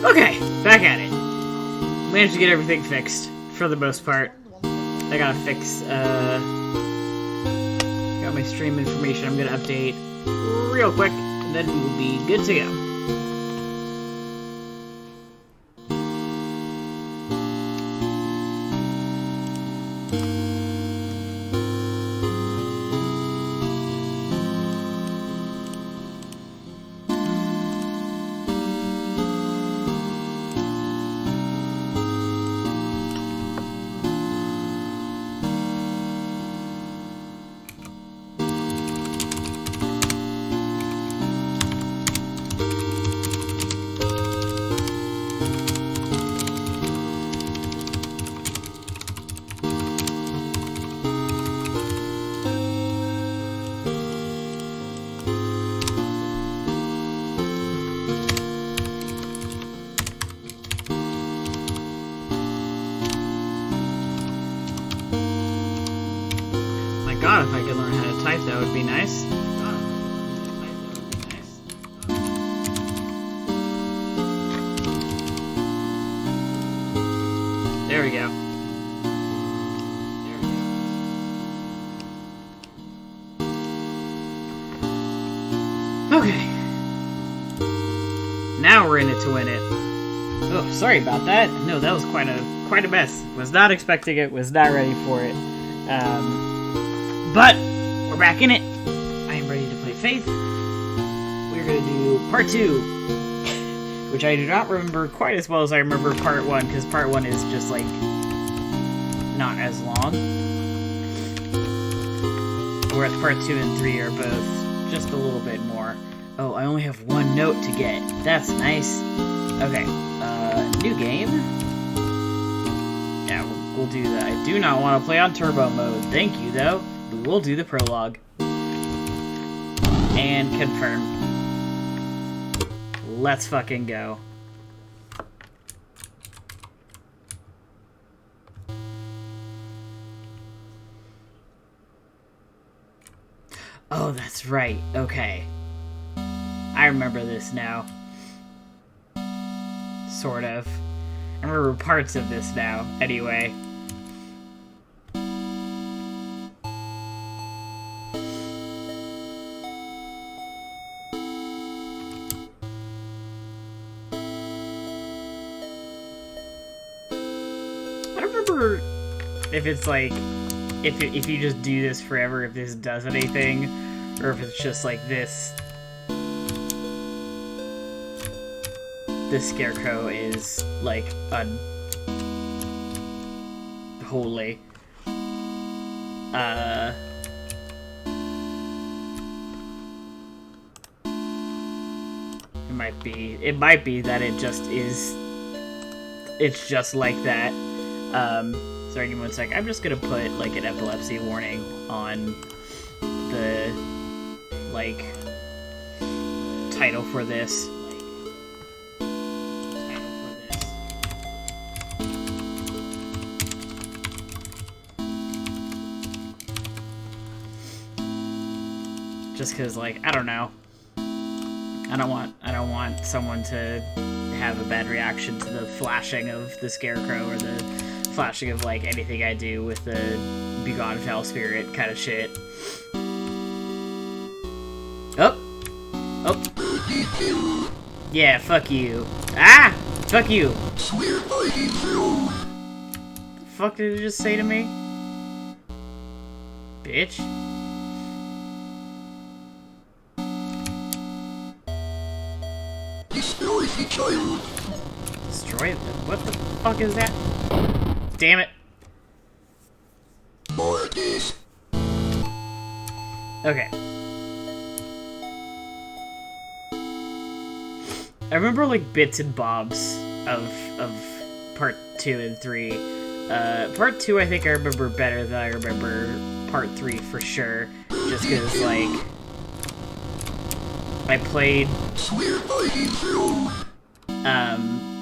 Okay, back at it. Managed to get everything fixed, for the most part. I gotta fix, got my stream information I'm gonna update real quick, and then we will be good to go. God, if I could learn how to type, that would be nice. There we go. Okay. Now we're in it to win it. Oh, sorry about that. No, that was quite a mess. Was not expecting it. Was not ready for it. But we're back in it. I am ready to play Faith. We're gonna do part 2, which I do not remember quite as well as I remember part 1, because part 1 is just like not as long. Whereas part 2 and 3 are both just a little bit more. Oh, I only have 1 note to get. That's nice. Okay, new game. Yeah, we'll do that. I do not want to play on turbo mode. Thank you, though. We will do the prologue. And confirm. Let's fucking go. Oh, that's right. Okay. I remember this now. Sort of. I remember parts of this now, anyway. If it's like, if you just do this forever, if this does anything, or if it's just like this scarecrow is like unholy. It might be that it just is. It's just like that. Sorry, give me 1 sec. I'm just gonna put, like, an epilepsy warning on the, like, title for this. Just cause, like, I don't know. I don't want someone to have a bad reaction to the flashing of the scarecrow or the flashing of, like, anything I do with the Begone Foul Spirit kind of shit. Oh! Oh! Yeah, fuck you. Ah! Fuck you! What the fuck did it just say to me? Bitch. Destroy the child. Destroy it? What the fuck is that? Damn it. Okay. I remember, like, bits and bobs of part 2 and 3. Part 2 I think I remember better than I remember part 3 for sure. Just because, like, I played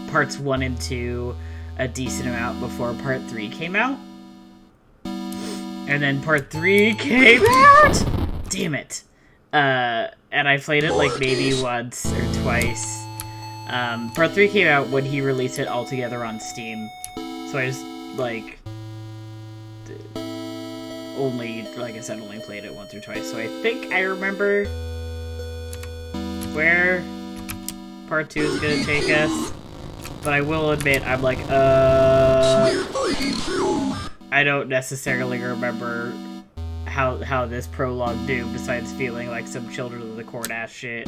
parts 1 and 2 a decent amount before part 3 came out. And then part 3 came out! Damn it. And I played it like maybe once or twice. Part 3 came out when he released it all together on Steam. So I just, like, only, like I said, only played it once or twice. So I think I remember where Part 2 is gonna take us. But I will admit, I'm like, I don't necessarily remember how this prologue do, besides feeling like some Children of the Corn ass shit.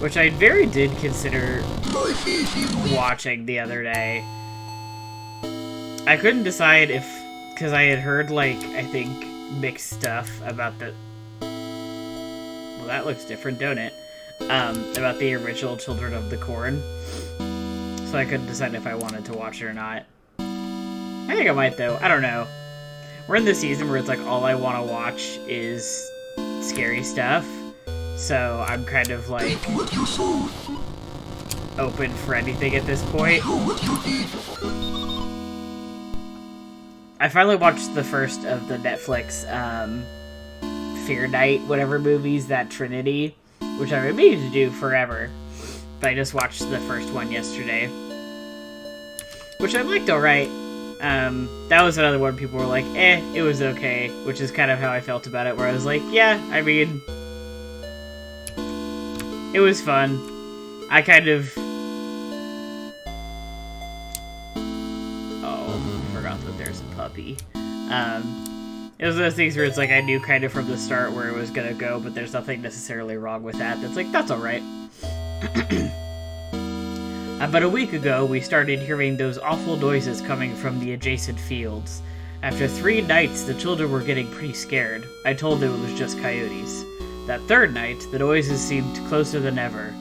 Which I very did consider watching the other day. I couldn't decide if, because I had heard, like, I think, mixed stuff about the... Well, that looks different, don't it? About the original Children of the Corn. So I couldn't decide if I wanted to watch it or not. I think I might, though. I don't know. We're in the season where it's like all I want to watch is scary stuff. So I'm kind of like open for anything at this point. I finally watched the first of the Netflix Fear Night, whatever movies, that Trinity, which I've been meaning to do forever. But I just watched the first one yesterday, which I liked alright. That was another one people were like, it was okay, which is kind of how I felt about it, where I was like, yeah, I mean, it was fun. I kind of... Oh, I forgot that there's a puppy. It was those things where it's like I knew kind of from the start where it was gonna go, but there's nothing necessarily wrong with that. That's like, that's alright. About a week ago, we started hearing those awful noises coming from the adjacent fields. After 3 nights, the children were getting pretty scared. I told them it was just coyotes. That third night, the noises seemed closer than ever.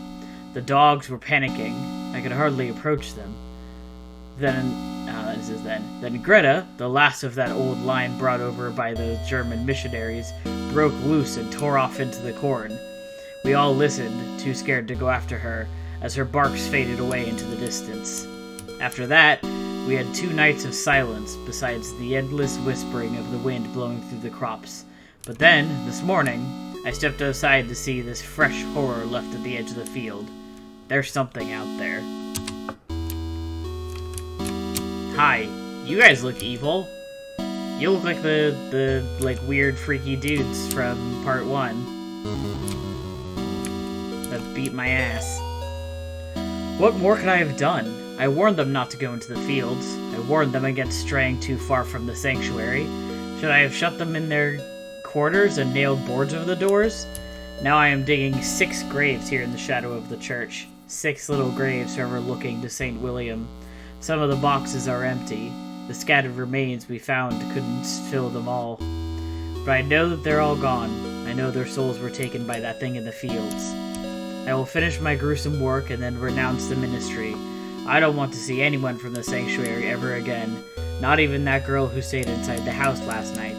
The dogs were panicking. I could hardly approach them. Then Greta, the last of that old line brought over by those German missionaries, broke loose and tore off into the corn. We all listened, too scared to go after her, as her barks faded away into the distance. After that, we had 2 nights of silence, besides the endless whispering of the wind blowing through the crops. But then, this morning, I stepped outside to see this fresh horror left at the edge of the field. There's something out there. Hi, you guys look evil. You look like the weird freaky dudes from part 1. That beat my ass. What more could I have done? I warned them not to go into the fields. I warned them against straying too far from the sanctuary. Should I have shut them in their quarters and nailed boards over the doors? Now I am digging 6 graves here in the shadow of the church. 6 little graves overlooking to St. William. Some of the boxes are empty. The scattered remains we found couldn't fill them all. But I know that they're all gone. I know their souls were taken by that thing in the fields. I will finish my gruesome work and then renounce the ministry. I don't want to see anyone from the sanctuary ever again. Not even that girl who stayed inside the house last night.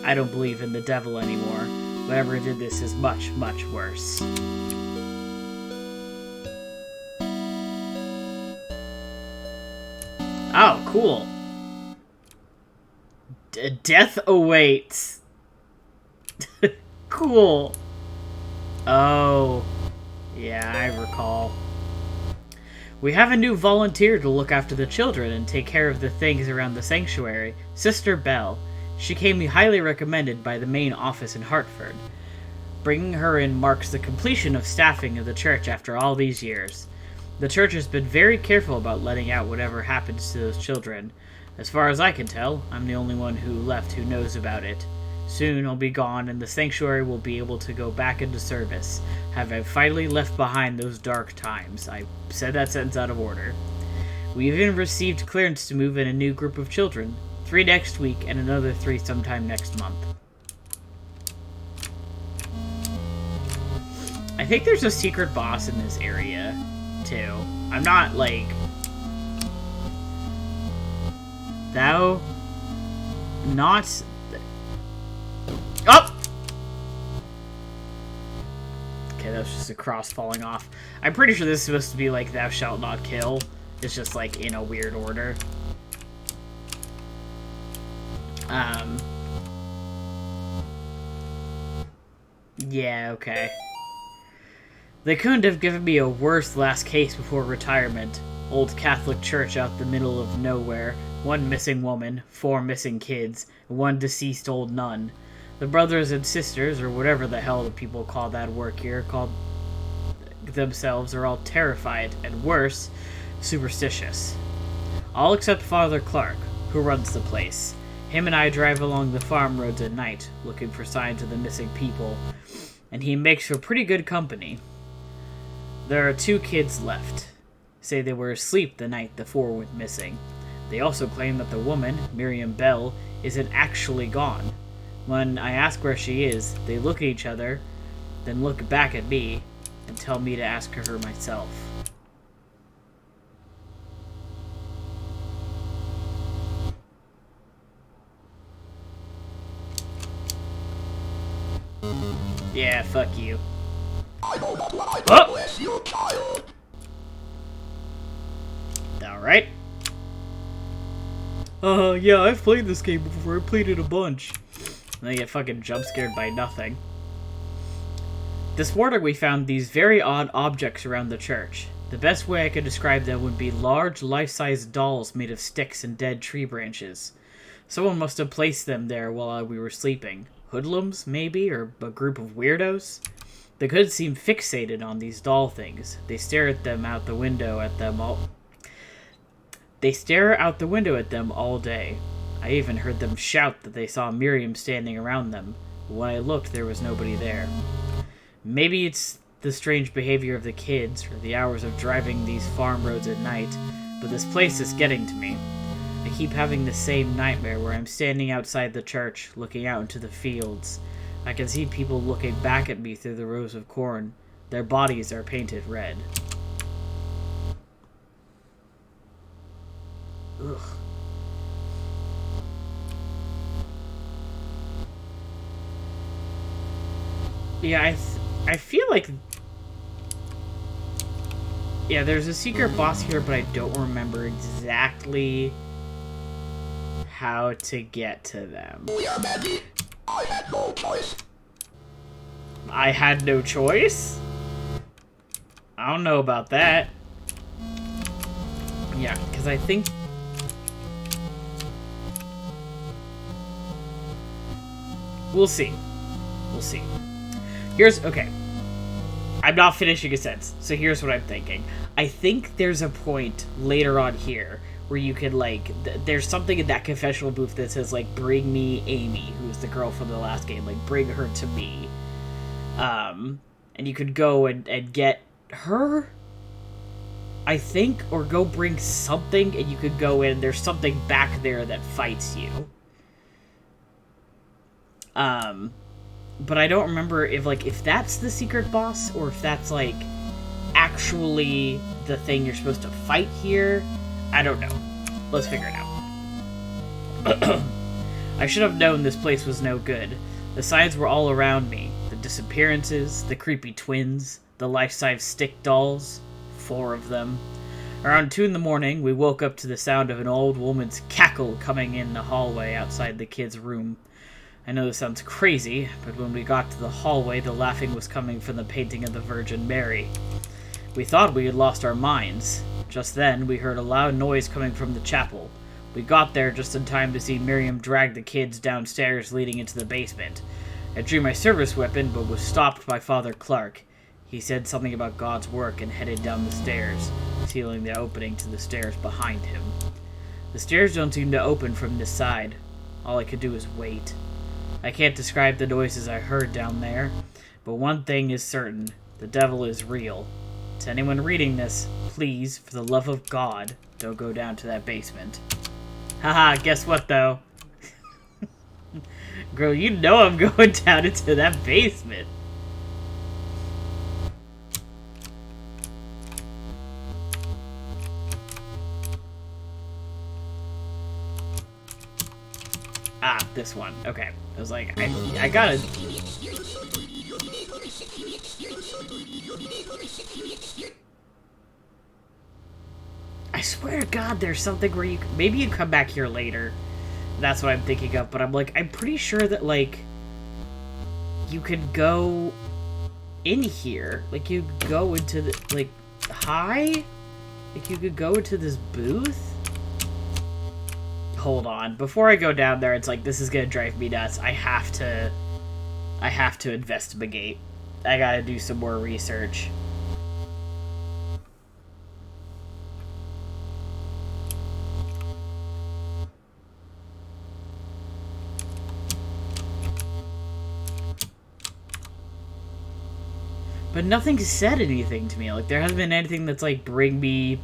I don't believe in the devil anymore. Whoever did this is much, much worse. Oh, cool. Death awaits. Cool. Oh. Yeah, I recall. We have a new volunteer to look after the children and take care of the things around the sanctuary, Sister Bell. She came highly recommended by the main office in Hartford. Bringing her in marks the completion of staffing of the church after all these years. The church has been very careful about letting out whatever happens to those children. As far as I can tell, I'm the only one who left who knows about it. Soon I'll be gone and the sanctuary will be able to go back into service. Have I finally left behind those dark times? I said that sentence out of order. We even received clearance to move in a new group of children. 3 next week and another 3 sometime next month. I think there's a secret boss in this area, too. I'm not, like... Thou... Not... Oh! Okay, that was just a cross falling off. I'm pretty sure this is supposed to be like, thou shalt not kill. It's just, like, in a weird order. Yeah, okay. They couldn't have given me a worse last case before retirement. Old Catholic church out the middle of nowhere. 1 missing woman, 4 missing kids, and 1 deceased old nun. The brothers and sisters, or whatever the hell the people call that work here, called themselves, are all terrified, and worse, superstitious. All except Father Clark, who runs the place. Him and I drive along the farm roads at night, looking for signs of the missing people, and he makes for pretty good company. There are 2 kids left. Say they were asleep the night the 4 went missing. They also claim that the woman, Miriam Bell, isn't actually gone. When I ask where she is, they look at each other, then look back at me, and tell me to ask her myself. Yeah, fuck you. Oh! Alright. Yeah, I've played this game before. I played it a bunch. And I get fucking jump scared by nothing. This morning we found these very odd objects around the church. The best way I could describe them would be large, life-size dolls made of sticks and dead tree branches. Someone must have placed them there while we were sleeping. Hoodlums, maybe, or a group of weirdos? The goods seem fixated on these doll things. They stare at them out the window at them all... They stare out the window at them all day. I even heard them shout that they saw Miriam standing around them. When I looked, there was nobody there. Maybe it's the strange behavior of the kids, or the hours of driving these farm roads at night, but this place is getting to me. I keep having the same nightmare where I'm standing outside the church, looking out into the fields. I can see people looking back at me through the rows of corn. Their bodies are painted red. Ugh. Yeah, I feel like... Yeah, there's a secret boss here, but I don't remember exactly how to get to them. I had no choice. I had no choice? I don't know about that. Yeah, because I think... We'll see. We'll see. Here's... Okay. I'm not finishing a sentence, so here's what I'm thinking. I think there's a point later on here where you could, like... there's something in that confessional booth that says, like, bring me Amy, who's the girl from the last game. Like, bring her to me. And you could go and get her... I think, or go bring something, and you could go in, there's something back there that fights you. But I don't remember if that's the secret boss, or if that's, like, actually the thing you're supposed to fight here. I don't know. Let's figure it out. I should have known this place was no good. The signs were all around me. The disappearances, the creepy twins, the life-size stick dolls. 4 of them. Around 2 in the morning, we woke up to the sound of an old woman's cackle coming in the hallway outside the kid's room. I know this sounds crazy, but when we got to the hallway, the laughing was coming from the painting of the Virgin Mary. We thought we had lost our minds. Just then, we heard a loud noise coming from the chapel. We got there just in time to see Miriam drag the kids downstairs leading into the basement. I drew my service weapon, but was stopped by Father Clark. He said something about God's work and headed down the stairs, sealing the opening to the stairs behind him. The stairs don't seem to open from this side. All I could do was wait. I can't describe the noises I heard down there, but one thing is certain. The devil is real. To anyone reading this, please, for the love of God, don't go down to that basement. Haha, guess what, though? Girl, you know I'm going down into that basement. Ah, this one. Okay. I was like, I gotta... I swear to God, there's something where you... Maybe you come back here later. That's what I'm thinking of, but I'm like, I'm pretty sure that, like, you could go in here. Like, you go into the, like, hi? Like, you could go into this booth? Hold on. Before I go down there, it's like, this is gonna drive me nuts. I have to investigate. I gotta do some more research. But nothing said anything to me. Like, there hasn't been anything that's, like, bring me,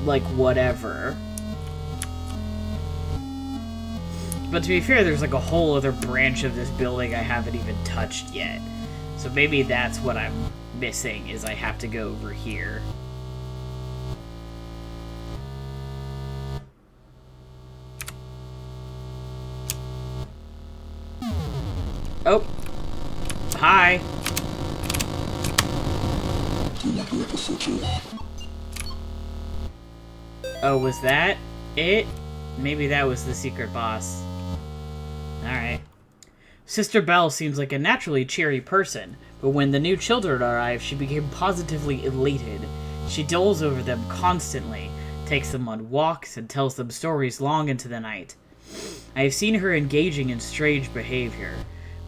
like, whatever. But to be fair, there's, like, a whole other branch of this building I haven't even touched yet. So maybe that's what I'm missing, is I have to go over here. Oh. Hi. Oh, was that it? Maybe that was the secret boss. Alright. Sister Belle seems like a naturally cheery person, but when the new children arrived, she became positively elated. She doles over them constantly, takes them on walks, and tells them stories long into the night. I have seen her engaging in strange behavior.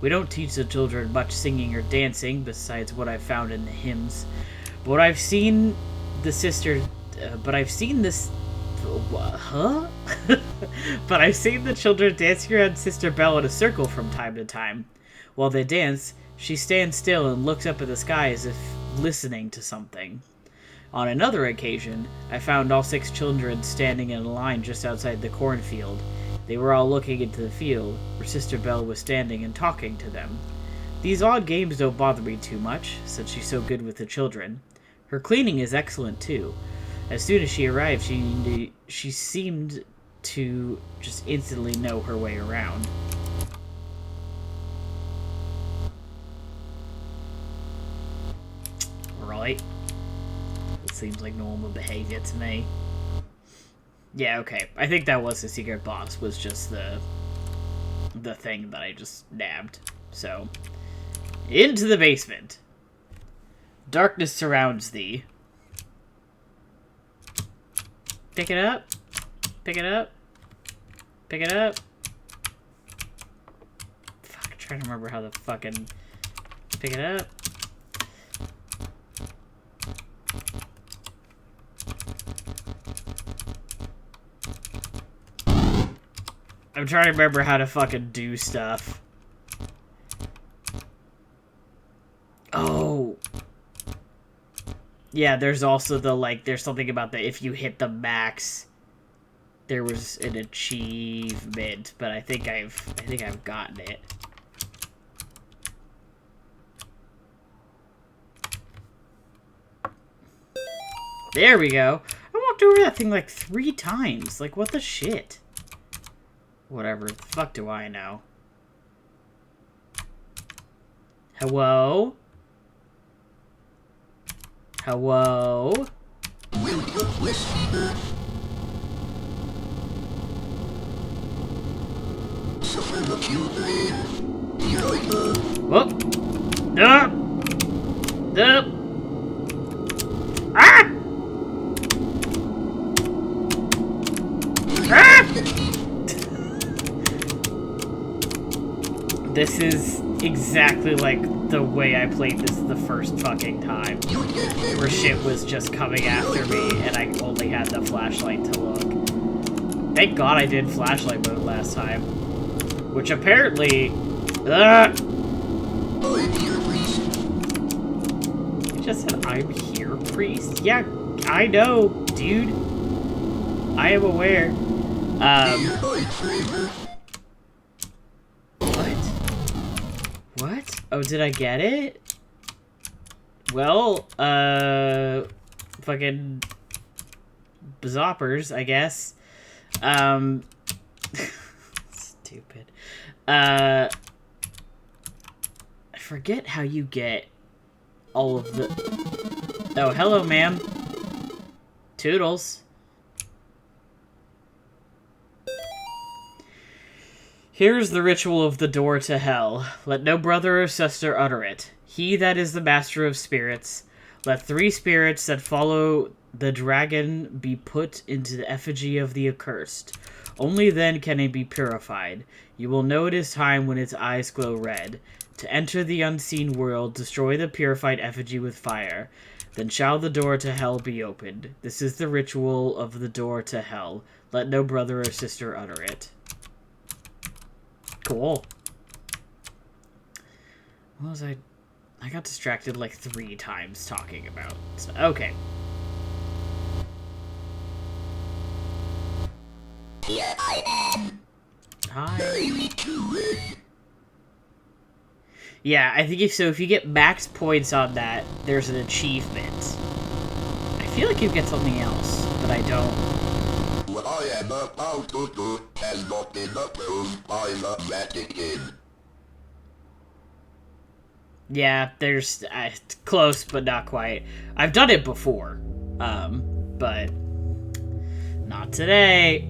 We don't teach the children much singing or dancing, besides what I've found in the hymns. But I've seen this... Huh? But I've seen the children dancing around Sister Belle in a circle from time to time. While they dance, she stands still and looks up at the sky as if listening to something. On another occasion, I found all 6 children standing in a line just outside the cornfield. They were all looking into the field, where Sister Belle was standing and talking to them. These odd games don't bother me too much, since she's so good with the children. Her cleaning is excellent, too. As soon as she arrived, she seemed to just instantly know her way around. Right. It seems like normal behavior to me. Yeah, okay. I think that was the secret boss, was just the thing that I just nabbed. So, into the basement. Darkness surrounds thee. Pick it up. Pick it up. Pick it up. Fuck, I'm trying to remember how the fucking... Pick it up. I'm trying to remember how to fucking do stuff. Oh. Yeah, there's also the, like, there's something about the, if you hit the max, there was an achievement, but I think I've gotten it. There we go. I walked over that thing like 3 times. Like, what the shit? Whatever. The fuck do I know? Hello? Hello? Whoop! Nope! Nope! Ah! Ah! This is exactly like the way I played this the first fucking time. Where shit was just coming after me and I only had the flashlight to look. Thank God I did flashlight mode last time. Which apparently... You just said, I'm here, priest? Yeah, I know, dude. I am aware. What? Oh, did I get it? Well, fucking zoppers, I guess. Stupid. I forget how you get all of the... Oh, hello, ma'am. Toodles. Here's the ritual of the door to hell. Let no brother or sister utter it. He that is the master of spirits, let 3 spirits that follow the dragon be put into the effigy of the accursed. Only then can it be purified. You will know it is time when its eyes glow red. To enter the unseen world, destroy the purified effigy with fire. Then shall the door to hell be opened. This is the ritual of the door to hell. Let no brother or sister utter it. Cool. What was I got distracted like 3 times talking about. So, okay. Here I am. Hi. Yeah, I think if you get max points on that, there's an achievement. I feel like you get something else, but I don't. What I am about to do has not been approved by the Vatican. Yeah, there's close, but not quite. I've done it before, but not today.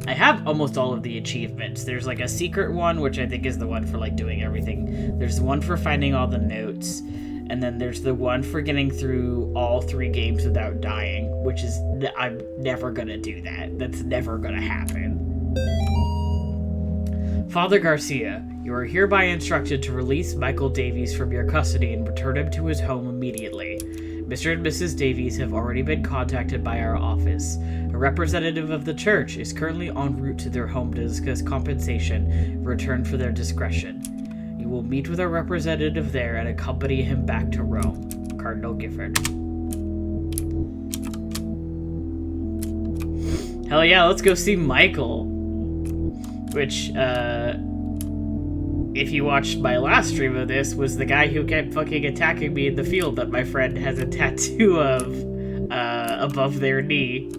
I have almost all of the achievements. There's like a secret one, which I think is the one for like doing everything. There's one for finding all the notes, and then there's the one for getting through all 3 games without dying, which is I'm never gonna do that. That's never gonna happen. Father Garcia, you are hereby instructed to release Michael Davies from your custody and return him to his home immediately. Mr. and Mrs. Davies have already been contacted by our office. A representative of the church is currently en route to their home to discuss compensation in return for their discretion. You will meet with our representative there and accompany him back to Rome. Cardinal Gifford. Hell yeah, let's go see Michael. Which, if you watched my last stream of this, was the guy who kept fucking attacking me in the field that my friend has a tattoo of, above their knee.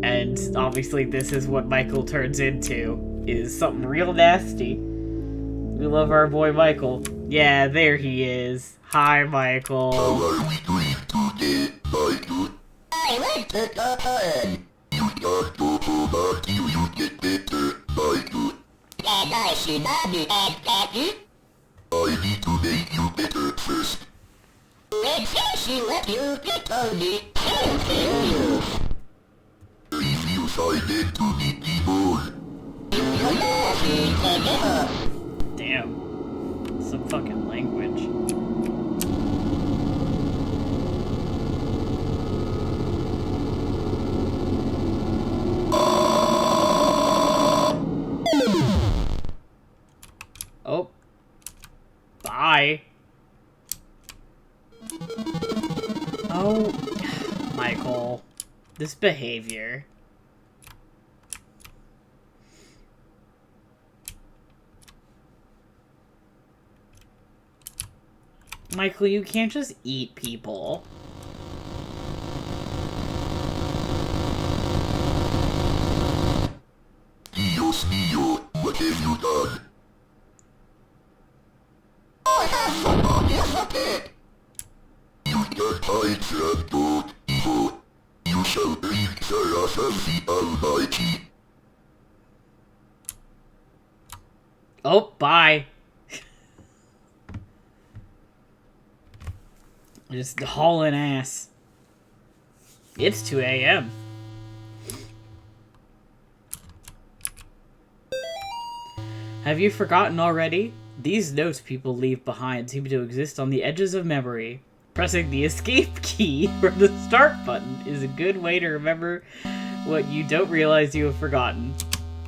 And obviously this is what Michael turns into, is something real nasty. We love our boy Michael. Yeah, there he is. Hi, Michael. How are we doing today, Michael? I like to go home. You got to go back till you get better, Michael. And I should not be Daddy. I need to make you better first. When she let you get on me, I'll kill you. Review silent to meet people. You love me forever. Damn. Some fucking language. Oh. Bye. Oh. Michael. This behavior. Michael, you can't just eat people. Dios mío, what have you done? I have somebody as a pet. You just hide from God, evil. You shall breathe the wrath of the Almighty. Oh, bye. Just hauling ass. It's 2 a.m. Have you forgotten already? These notes people leave behind seem to exist on the edges of memory. Pressing the escape key or the start button is a good way to remember what you don't realize you have forgotten.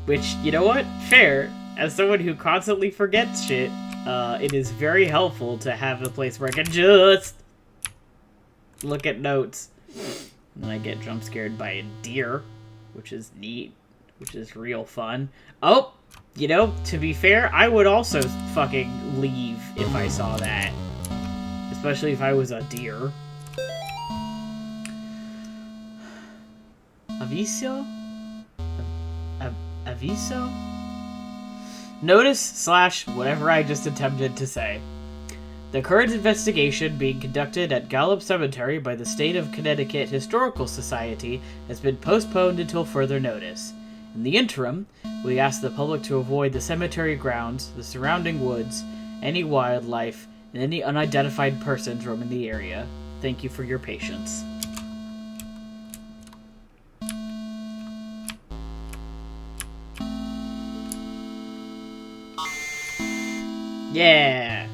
Which, you know what? Fair. As someone who constantly forgets shit, it is very helpful to have a place where I can just look at notes. And then I get jump scared by a deer, which is neat, which is real fun. Oh, you know, to be fair, I would also fucking leave if I saw that. Especially if I was a deer. Aviso? Aviso? Notice / whatever I just attempted to say. The current investigation being conducted at Gallup Cemetery by the State of Connecticut Historical Society has been postponed until further notice. In the interim, we ask the public to avoid the cemetery grounds, the surrounding woods, any wildlife, and any unidentified persons roaming the area. Thank you for your patience. Yeah!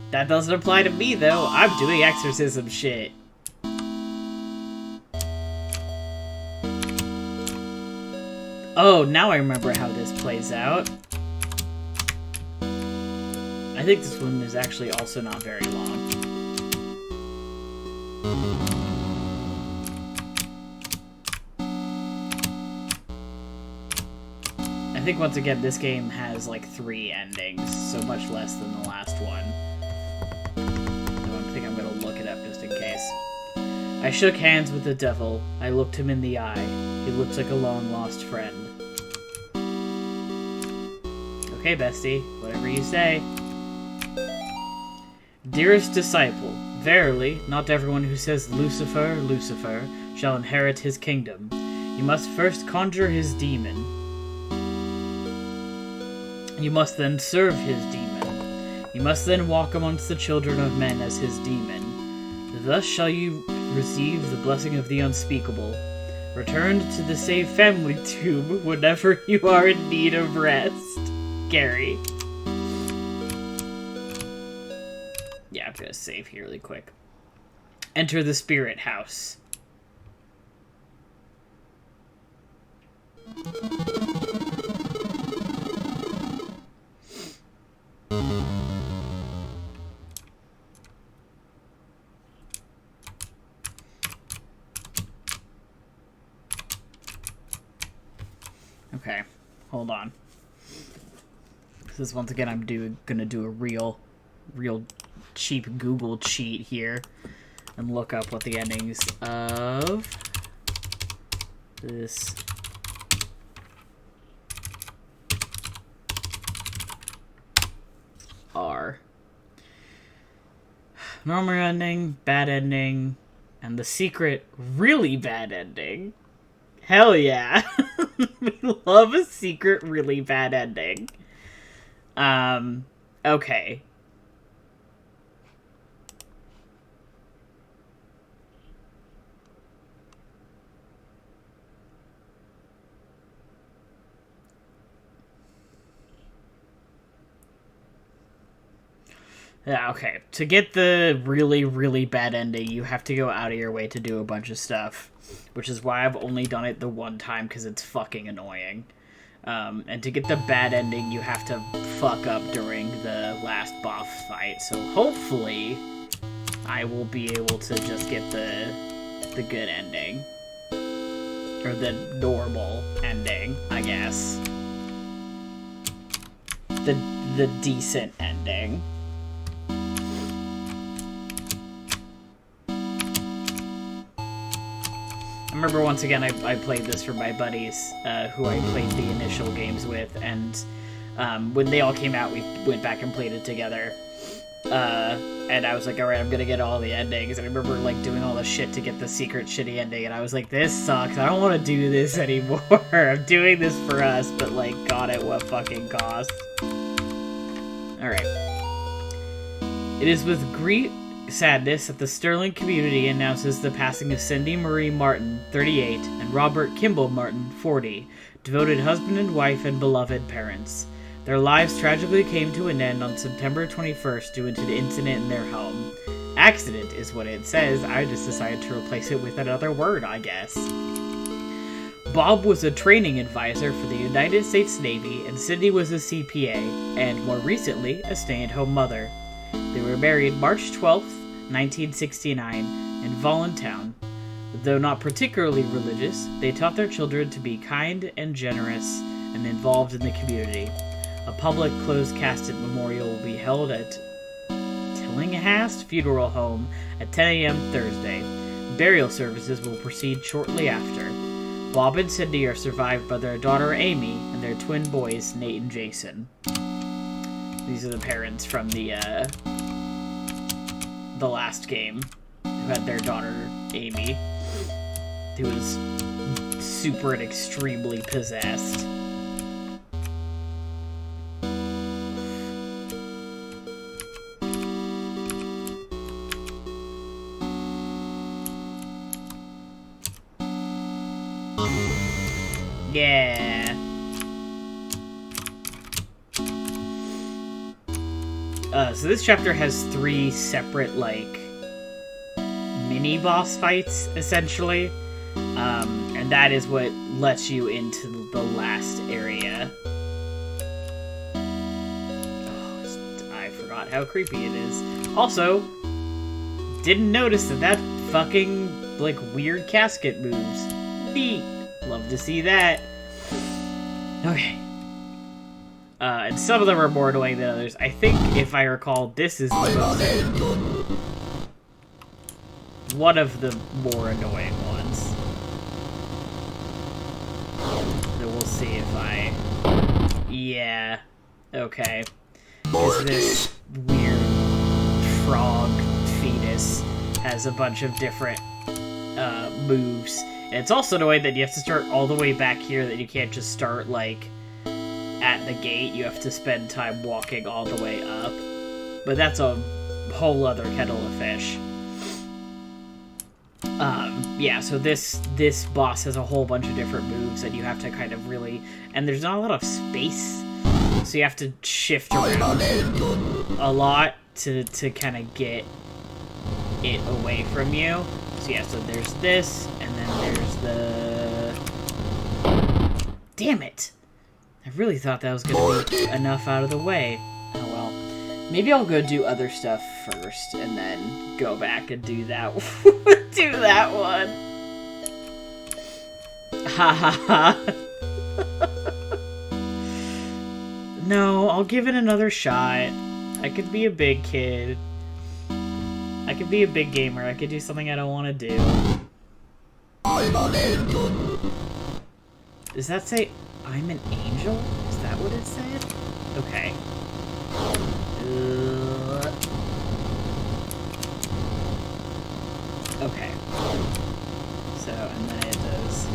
That doesn't apply to me, though. I'm doing exorcism shit. Oh, now I remember how this plays out. I think this one is actually also not very long. I think, once again, this game has, like, 3 endings, so much less than the last one. I think I'm gonna look it up just in case. I shook hands with the devil. I looked him in the eye. He looked like a long-lost friend. Okay, bestie, whatever you say. Dearest disciple, verily, not everyone who says Lucifer, Lucifer, shall inherit his kingdom. You must first conjure his demon. You must then serve his demon. You must then walk amongst the children of men as his demon. Thus shall you receive the blessing of the unspeakable. Return to the safe family tomb whenever you are in need of rest. Gary. Yeah, I'm gonna save here really quick. Enter the spirit house. Okay, hold on. This is, once again, I'm gonna do a real cheap Google cheat here and look up what the endings of this are. Normal ending, bad ending, and the secret really bad ending. Hell yeah. We love a secret really bad ending. Okay. Yeah, okay. To get the really, really bad ending, you have to go out of your way to do a bunch of stuff. Which is why I've only done it the one time, because it's fucking annoying. And to get the bad ending, you have to fuck up during the last boss fight. So hopefully, I will be able to just get the good ending. Or the normal ending, I guess. The decent ending. I remember, once again, I played this for my buddies, who I played the initial games with, and when they all came out, we went back and played it together. And I was like, alright, I'm gonna get all the endings, and I remember, like, doing all the shit to get the secret shitty ending, and I was like, this sucks, I don't want to do this anymore. I'm doing this for us, but, like, God, at what fucking cost? Alright. It is with great sadness that the Sterling community announces the passing of Cindy Marie Martin, 38, and Robert Kimball Martin, 40, devoted husband and wife and beloved parents. Their lives tragically came to an end on September 21st due to an incident in their home. Accident is what it says. I just decided to replace it with another word, I guess. Bob was a training advisor for the United States Navy, and Cindy was a CPA, and more recently, a stay-at-home mother. They were married March 12th, 1969, in Voluntown. Though not particularly religious, they taught their children to be kind and generous and involved in the community. A public closed casket memorial will be held at Tillinghast Funeral Home at 10 a.m. Thursday. Burial services will proceed shortly after. Bob and Cindy are survived by their daughter Amy and their twin boys Nate and Jason. These are the parents from the last game who had their daughter Amy, who was super and extremely possessed. Yeah. So this chapter has 3 separate, like, mini-boss fights, essentially. And that is what lets you into the last area. Oh, I forgot how creepy it is. Also, didn't notice that fucking, like, weird casket moves. Neat. Love to see that. Okay. And some of them are more annoying than others. I think, if I recall, this is the most... one of the more annoying ones. So we'll see if I... Yeah. Okay. Because this weird frog fetus has a bunch of different moves. And it's also annoying that you have to start all the way back here, that you can't just start, like, at the gate. You have to spend time walking all the way up. But that's a whole other kettle of fish. Yeah, so this boss has a whole bunch of different moves that you have to kind of really... And there's not a lot of space, so you have to shift around a lot to kind of get it away from you. So yeah, so there's this, and then there's the... Damn it! I really thought that was going to be enough out of the way. Oh well. Maybe I'll go do other stuff first, and then go back and do that do that one. Ha ha ha. No, I'll give it another shot. I could be a big kid. I could be a big gamer. I could do something I don't want to do. Does that say I'm an angel? Is that what it said? Okay. Okay. So, and then it does...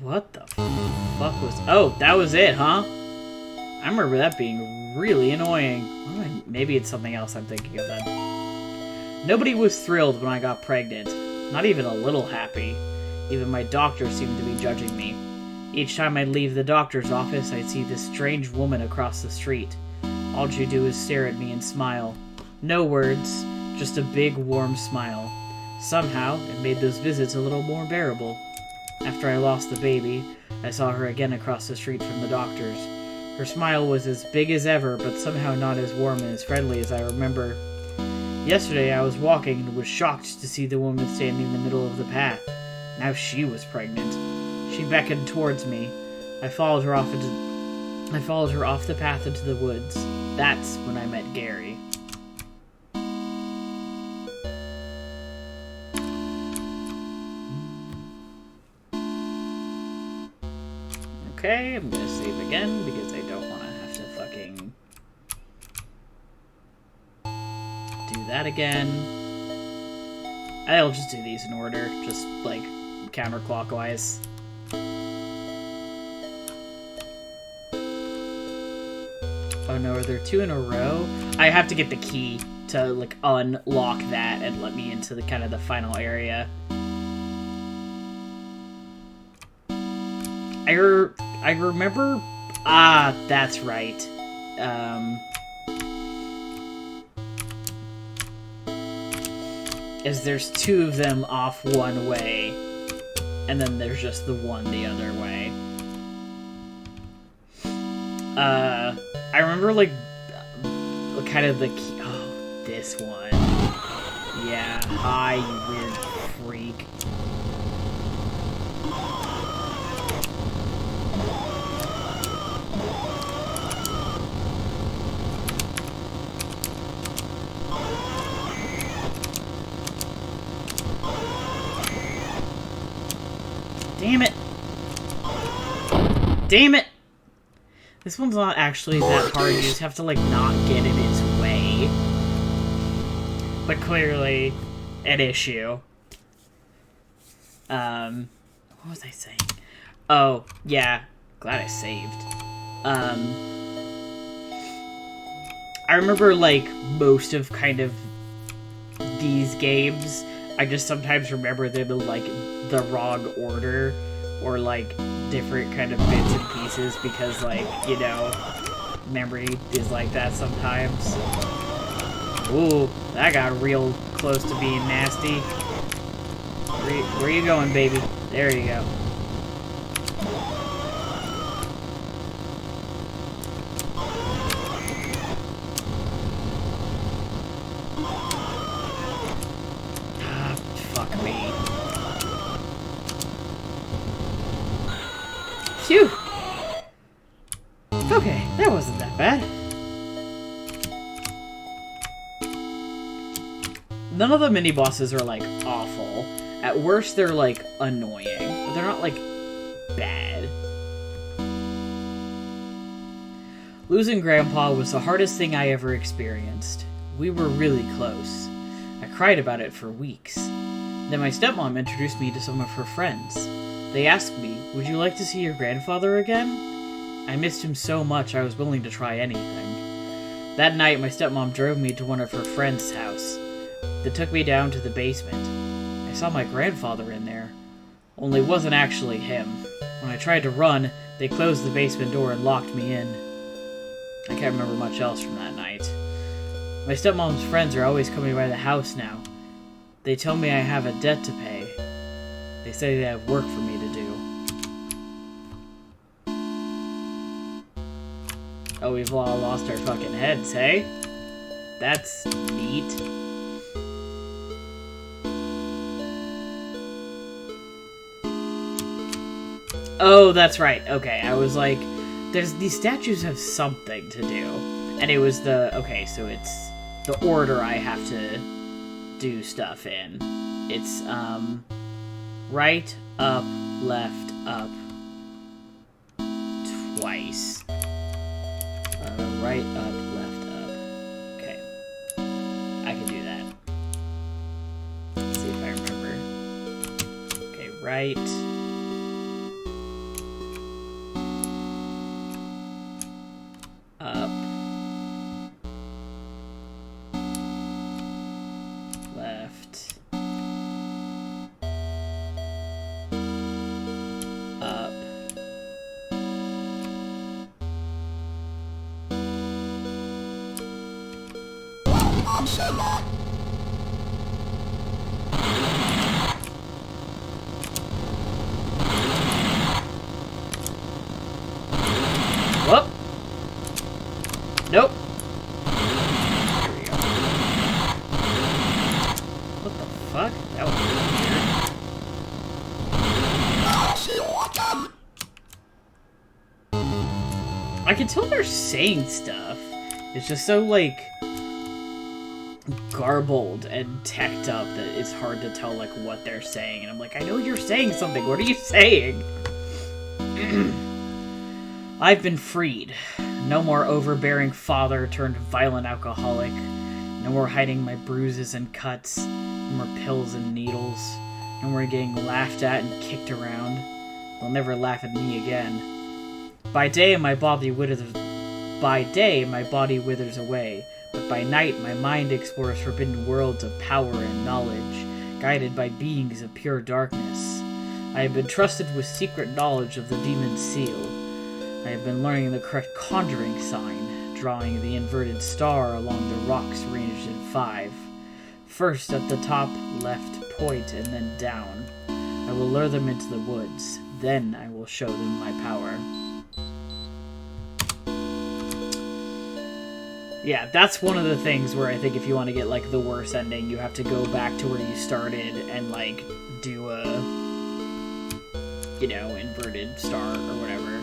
What the fuck was... Oh, that was it, huh? I remember that being really annoying. Oh, maybe it's something else I'm thinking of then. Nobody was thrilled when I got pregnant. Not even a little happy. Even my doctor seemed to be judging me. Each time I'd leave the doctor's office, I'd see this strange woman across the street. All she'd do is stare at me and smile. No words, just a big, warm smile. Somehow, it made those visits a little more bearable. After I lost the baby, I saw her again across the street from the doctor's. Her smile was as big as ever, but somehow not as warm and as friendly as I remember. Yesterday, I was walking and was shocked to see the woman standing in the middle of the path. Now she was pregnant. She beckoned towards me. I followed her off the path into the woods. That's when I met Gary. Okay, I'm gonna save again because I don't want to have to fucking do that again. I'll just do these in order, just like counterclockwise. Oh no, are there 2 in a row? I have to get the key to like unlock that and let me into the kind of the final area. I remember... Ah, that's right. Is there's 2 of them off one way, and then there's just the one the other way. I remember, like, kind of the key... Oh, this one. Yeah, hi, you weird freak. Damn it! Damn it! This one's not actually that hard, you just have to, like, not get in its way. But clearly, an issue. What was I saying? Oh, yeah. Glad I saved. I remember, like, most of kind of these games, I just sometimes remember them in, like, the wrong order, or, like, different kind of bits and pieces, because, like, you know, memory is like that sometimes. Ooh, that got real close to being nasty. Where you going, baby? There you go. Fuck me. Phew! Okay, that wasn't that bad. None of the mini-bosses are, like, awful. At worst, they're, like, annoying. But they're not, like, bad. Losing Grandpa was the hardest thing I ever experienced. We were really close. I cried about it for weeks. Then my stepmom introduced me to some of her friends. They asked me, "Would you like to see your grandfather again?" I missed him so much I was willing to try anything. That night, my stepmom drove me to one of her friends' house. They took me down to the basement. I saw my grandfather in there. Only it wasn't actually him. When I tried to run, they closed the basement door and locked me in. I can't remember much else from that night. My stepmom's friends are always coming by the house now. They tell me I have a debt to pay. They say they have work for me to do. Oh, we've all lost our fucking heads, hey? That's neat. Oh, that's right. Okay, I was like, these statues have something to do. And it was okay, so it's the order I have to do stuff in. It's, right, up, left, up, twice. Right, up, left, up. Okay. I can do that. Let's see if I remember. Okay, right. Up. Left. Up. Whoop. Nope. Here we go. What the fuck? That was weird. I can tell they're saying stuff. It's just so, like, garbled and teched up that it's hard to tell, like, what they're saying. And I'm like, I know you're saying something. What are you saying? I've been freed. No more overbearing father turned violent alcoholic. No more hiding my bruises and cuts. No more pills and needles. No more getting laughed at and kicked around. They'll never laugh at me again. By day, my body withers away. But by night, my mind explores forbidden worlds of power and knowledge, guided by beings of pure darkness. I have been trusted with secret knowledge of the demon's seal. I have been learning the correct conjuring sign, drawing the inverted star along the rocks ranged in 5. First at the top left point and then down. I will lure them into the woods. Then I will show them my power. Yeah, that's one of the things where I think if you want to get, like, the worst ending, you have to go back to where you started and, like, do a, you know, inverted star or whatever.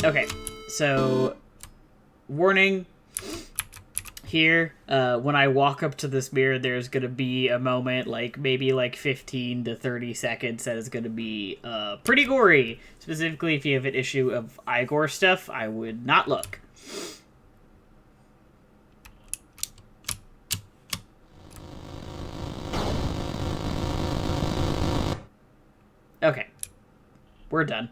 Okay, so, warning here, when I walk up to this mirror, there's gonna be a moment, like, maybe, like, 15 to 30 seconds that is gonna be, pretty gory. Specifically, if you have an issue of Igor stuff, I would not look. we're done.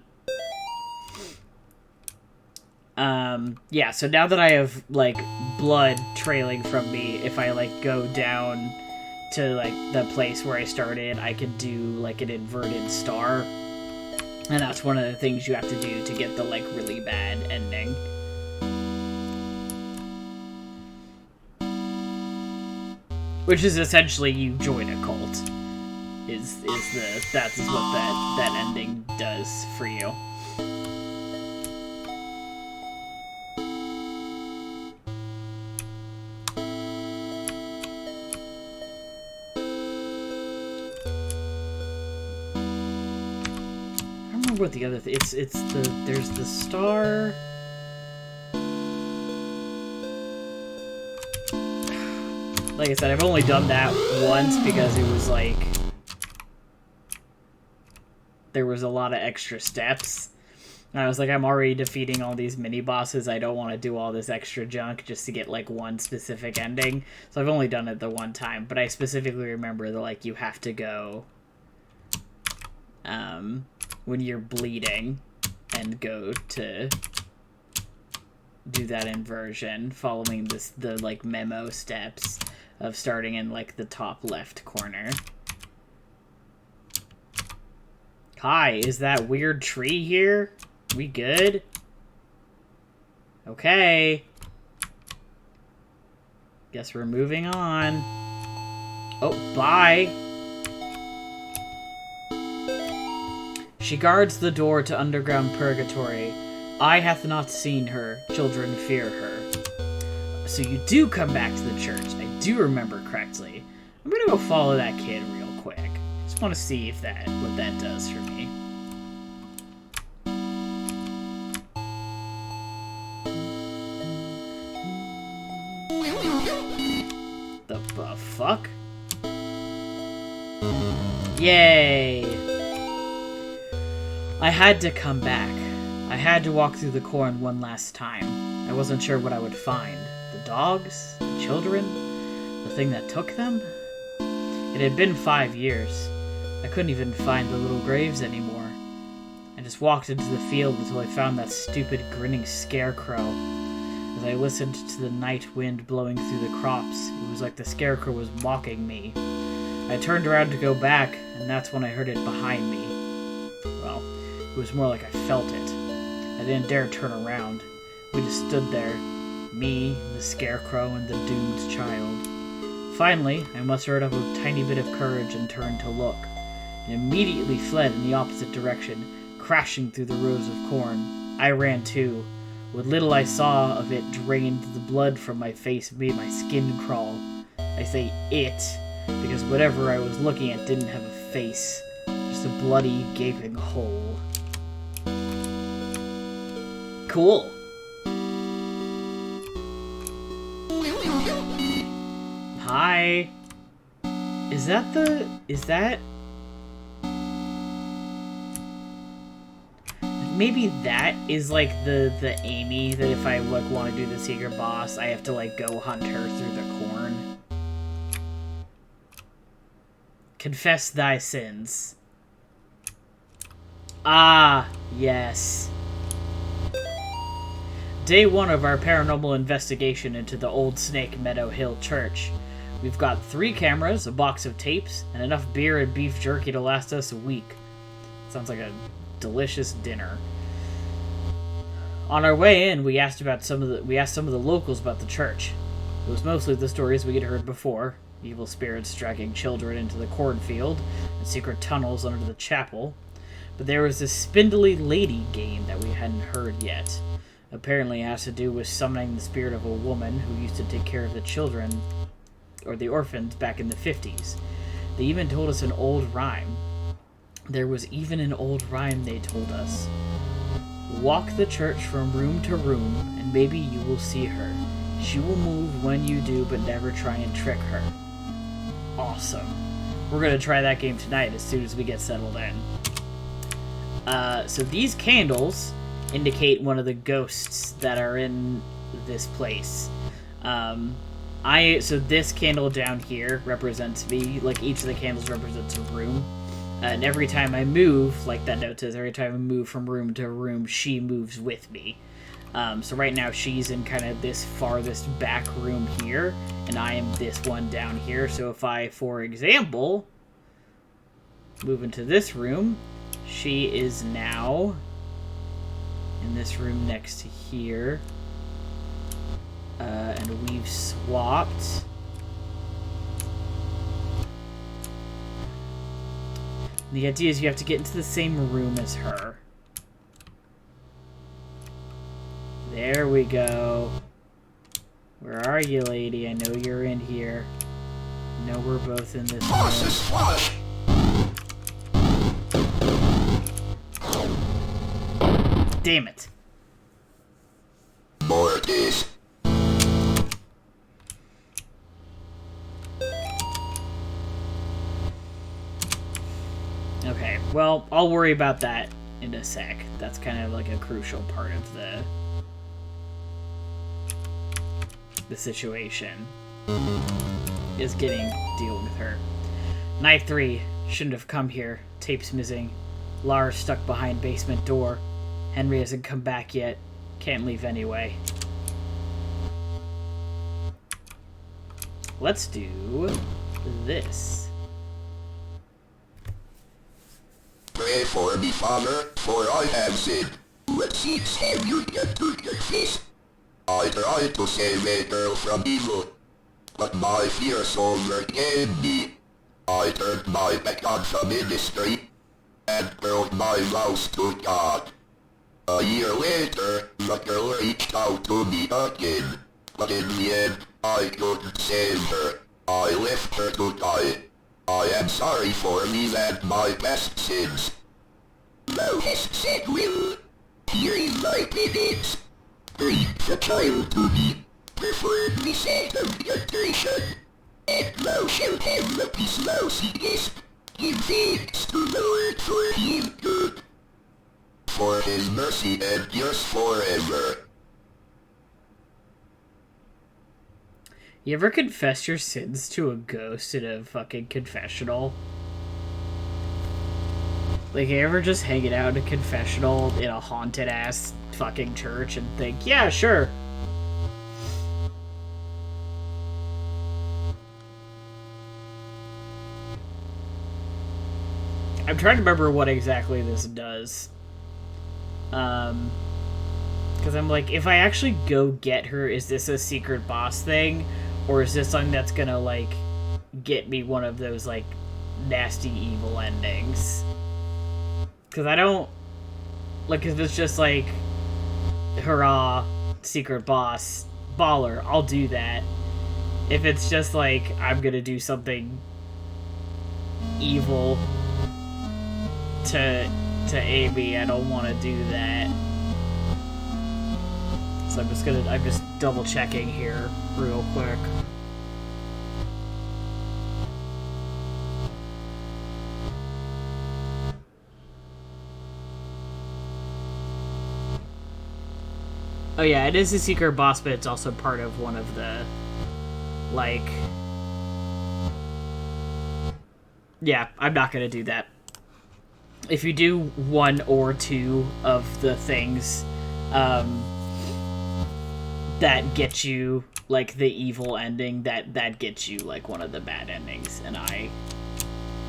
Yeah, so now that I have, like, blood trailing from me, if I, like, go down to, like, the place where I started, I can do, like, an inverted star. And that's one of the things you have to do to get the, like, really bad ending. Which is essentially you join a cult. That's what that ending does for you. What the other thing? There's the star. Like I said, I've only done that once because it was like there was a lot of extra steps. And I was like, I'm already defeating all these mini bosses. I don't want to do all this extra junk just to get like one specific ending. So I've only done it the one time, but I specifically remember that like you have to go when you're bleeding and go to do that inversion following the like memo steps of starting in like the top left corner. Hi, is that weird tree here? We good? Okay. Guess we're moving on. Oh, bye. She guards the door to underground purgatory. Eye hath not seen her, children fear her. So you do come back to the church. I do remember correctly. I'm gonna go follow that kid real quick. Just want to see if what that does for me. The fuck? Yay! I had to come back. I had to walk through the corn one last time. I wasn't sure what I would find. The dogs? The children? The thing that took them? It had been 5 years. I couldn't even find the little graves anymore. I just walked into the field until I found that stupid grinning scarecrow. As I listened to the night wind blowing through the crops, it was like the scarecrow was mocking me. I turned around to go back, and that's when I heard it behind me. Well, it was more like I felt it. I didn't dare turn around. We just stood there. Me, the scarecrow, and the doomed child. Finally, I mustered up a tiny bit of courage and turned to look. It immediately fled in the opposite direction, crashing through the rows of corn. I ran too. What little I saw of it drained the blood from my face and made my skin crawl. I say it, because whatever I was looking at didn't have a face. Just a bloody, gaping hole. Cool. Hi. Is that... Maybe that is, like, the Amy, that if I, like, want to do the secret boss, I have to, like, go hunt her through the corn. Confess thy sins. Ah, yes. Day 1 of our paranormal investigation into the Old Snake Meadow Hill Church. We've got 3 cameras, a box of tapes, and enough beer and beef jerky to last us a week. Sounds like a delicious dinner. On our way in, we asked some of the locals about the church. It was mostly the stories we had heard before: evil spirits dragging children into the cornfield, and secret tunnels under the chapel. But there was this spindly lady game that we hadn't heard yet. Apparently it has to do with summoning the spirit of a woman who used to take care of the children, or the orphans, back in the 50s. They even told us an old rhyme. There was even an old rhyme they told us. Walk the church from room to room, and maybe you will see her. She will move when you do, but never try and trick her. Awesome. We're going to try that game tonight as soon as we get settled in. So these candles indicate one of the ghosts that are in this place. So this candle down here represents me. Like, each of the candles represents a room. And every time I move, like that note says, every time I move from room to room, she moves with me. So right now she's in kind of this farthest back room here, and I am this one down here. So if I, for example, move into this room, she is now in this room next to here. And we've swapped. The idea is you have to get into the same room as her. There we go. Where are you, lady? I know you're in here. I know we're both in this room. Damn it. Mortis. Okay, well, I'll worry about that in a sec. That's kind of like a crucial part of the situation. Is dealing with her. Night 3. Shouldn't have come here. Tape's missing. Lara's stuck behind basement door. Henry hasn't come back yet. Can't leave anyway. Let's do this. Pray for me, Father, for I have sinned. What seeds have you done to your face? I tried to save a girl from evil, but my fears overcame me. I turned my back on the ministry and broke my vows to God. A year later, the girl reached out to me again, but in the end, I couldn't save her. I left her to die. I am sorry for me and my past sins. Thou hast said will, here in my penance. Bring the child to me, preferably sanctification, and thou shalt have the peace thou seekest. Give thanks to the Lord for he is good, for his mercy endures forever. You ever confess your sins to a ghost in a fucking confessional? Like, you ever just hanging out in a confessional in a haunted-ass fucking church and think, yeah, sure. I'm trying to remember what exactly this does. Because I'm like, if I actually go get her, is this a secret boss thing? Or is this something that's gonna, like, get me one of those, like, nasty evil endings? Because I don't... Like, if it's just, like, hurrah, secret boss, baller, I'll do that. If it's just, like, I'm gonna do something evil to Amy, I don't want to do that. So I'm just double checking here real quick. Oh yeah, it is a secret boss, but it's also part of one of the, like... Yeah, I'm not gonna do that. If you do one or two of the things, that gets you, like, the evil ending, that gets you, like, one of the bad endings, and I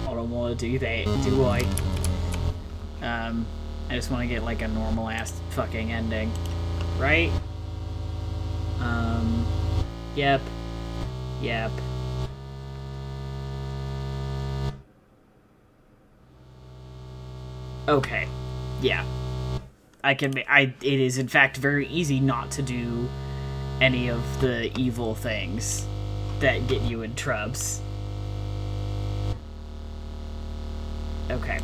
don't want to do that, do I? I just want to get, like, a normal-ass fucking ending, right? Yep. Okay, yeah. It is, in fact, very easy not to do any of the evil things that get you in trubs. Okay.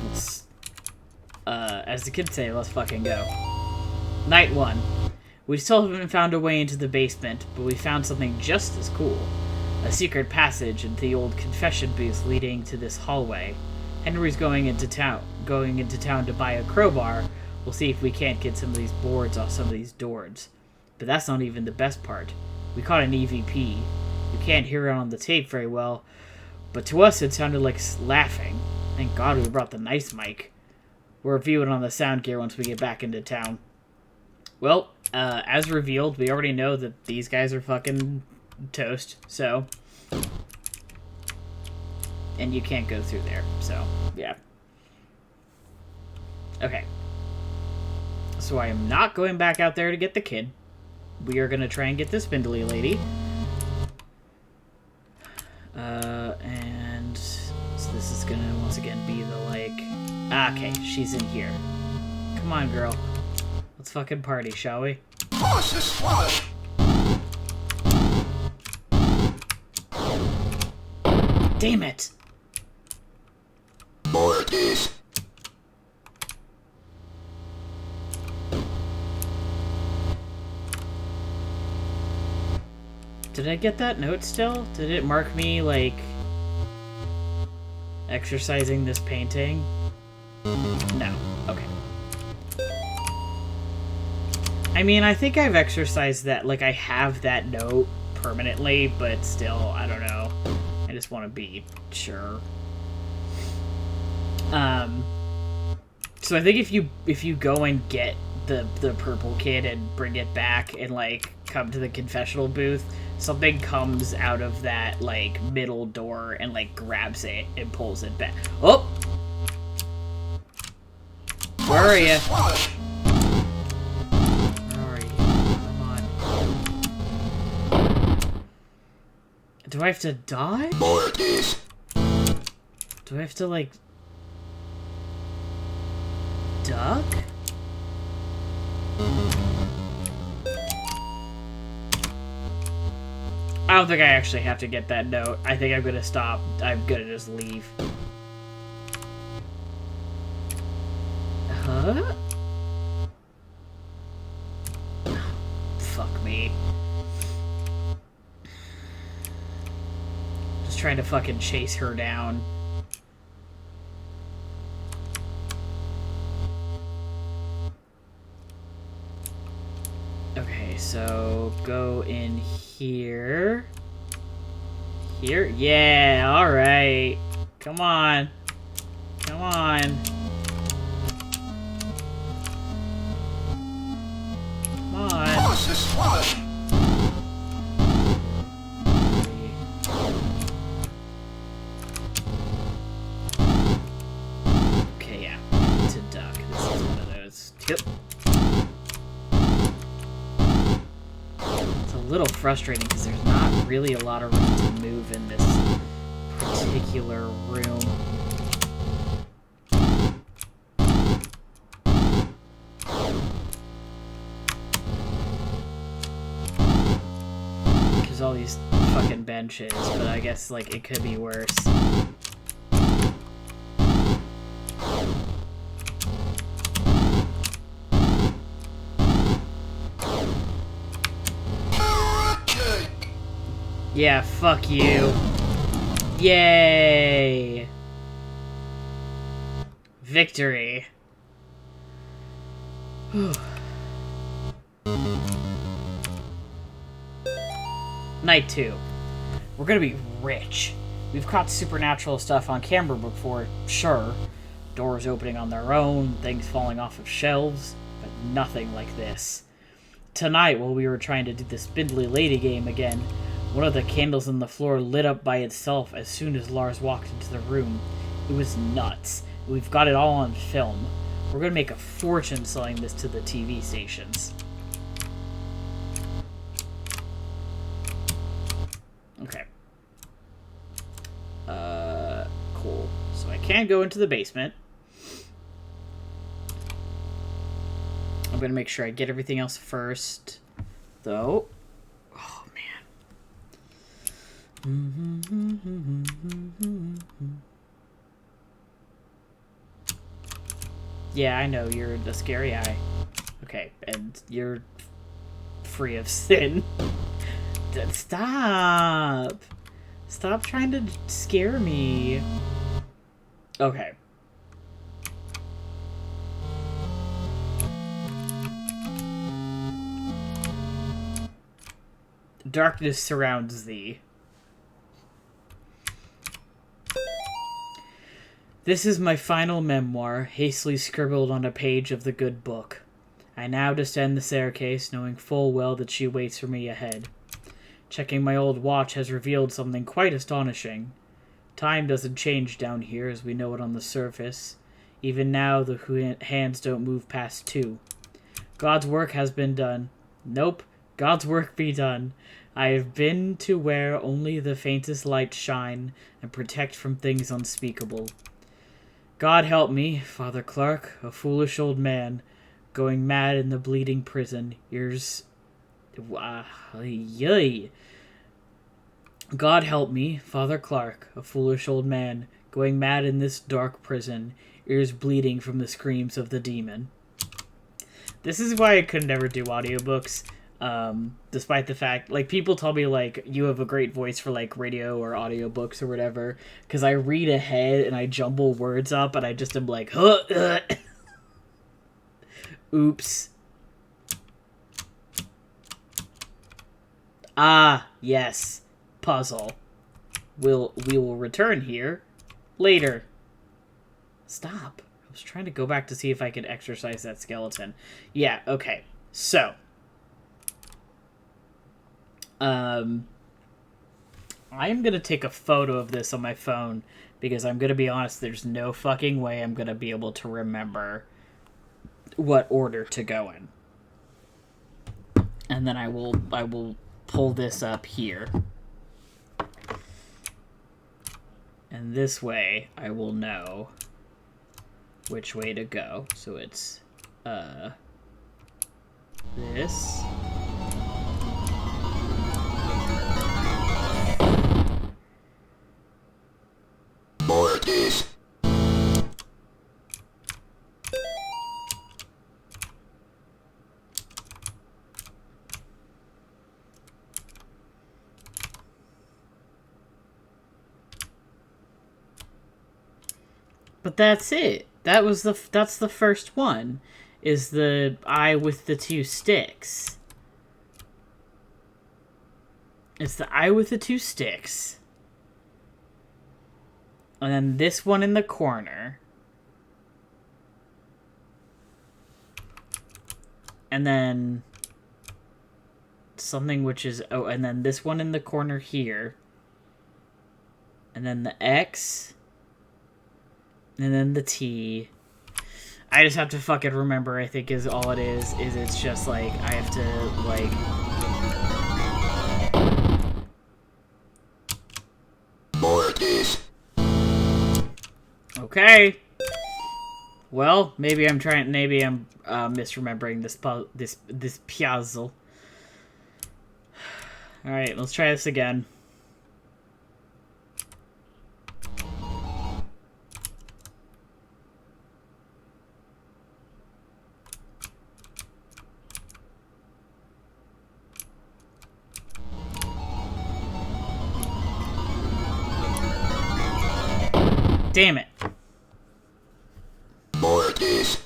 Let's, as the kids say, let's fucking go. Night 1. We still haven't found a way into the basement, but we found something just as cool. A secret passage into the old confession booth leading to this hallway. Henry's going into town to buy a crowbar. We'll see if we can't get some of these boards off some of these doors. But that's not even the best part. We caught an EVP. You can't hear it on the tape very well, But to us, it sounded like laughing. Thank God we brought the nice mic. We'll review it on the sound gear once we get back into town. Well, as revealed, we already know that these guys are fucking toast, so... And you can't go through there, so, yeah. Okay. So I am not going back out there to get the kid. We are going to try and get this spindly lady. And so this is going to, once again, be the, like... Ah, okay, she's in here. Come on, girl. Let's fucking party, shall we? Damn it! More of this. Did I get that note still? Did it mark me, like, exercising this painting? No. Okay. I mean, I think I've exercised that, like, I have that note permanently, but still, I don't know. I just want to be sure. So I think if you go and get the purple kid and bring it back and, like, come to the confessional booth, something comes out of that, like, middle door and, like, grabs it and pulls it back. Oh! Where are you? Where are you? Come on. Do I have to dodge? More of this. Do I have to, like... duck? I don't think I actually have to get that note. I think I'm gonna stop. I'm gonna just leave. Huh? Fuck me. Just trying to fucking chase her down. Okay, so go in here. Here? Yeah, alright. Come on. Come on. Come on. Okay, yeah. To duck. This is one of those. Yep. It's a little frustrating because there's not really a lot of room to move in this particular room. There's all these fucking benches, but I guess, like, it could be worse. Yeah, fuck you. Yay! Victory. Night 2. We're gonna be rich. We've caught supernatural stuff on camera before, sure. Doors opening on their own, things falling off of shelves, but nothing like this. Tonight, while we were trying to do the Spindly Lady game again, one of the candles on the floor lit up by itself as soon as Lars walked into the room. It was nuts. We've got it all on film. We're gonna make a fortune selling this to the TV stations. Okay. Cool. So I can go into the basement. I'm gonna make sure I get everything else first, though. Oh, man. Yeah, I know, you're the scary eye. Okay, and you're free of sin. Stop! Stop trying to scare me. Okay. Darkness surrounds thee. This is my final memoir, hastily scribbled on a page of the good book. I now descend the staircase, knowing full well that she waits for me ahead. Checking my old watch has revealed something quite astonishing. Time doesn't change down here as we know it on the surface. Even now, the hands don't move past 2. God's work has been done. Nope, God's work be done. I have been to where only the faintest lights shine and protect from things unspeakable. God help me, Father Clark, a foolish old man, going mad in the bleeding prison. Ears... Yay. God help me, Father Clark, a foolish old man, going mad in this dark prison, ears bleeding from the screams of the demon. This is why I could never do audiobooks, despite the fact, like, people tell me, like, you have a great voice for, like, radio or audiobooks or whatever, because I read ahead and I jumble words up and I just am like, oops. Ah, yes. Puzzle. We will return here later. Stop. I was trying to go back to see if I could exercise that skeleton. Yeah, okay. So. I'm going to take a photo of this on my phone because I'm going to be honest, there's no fucking way I'm going to be able to remember what order to go in. And then I will pull this up here. And this way, I will know which way to go. So it's, this. Mortis. But that's it. That's the first one. Is the eye with the 2 sticks. It's the eye with the 2 sticks. And then this one in the corner. And then something which is... Oh, and then this one in the corner here. And then the X... And then the T. I just have to fucking remember, I think, is all it is it's just, like, I have to, like... Mortis. Okay. Well, maybe I'm misremembering this puzzle. Alright, let's try this again. Damn it. Mortis.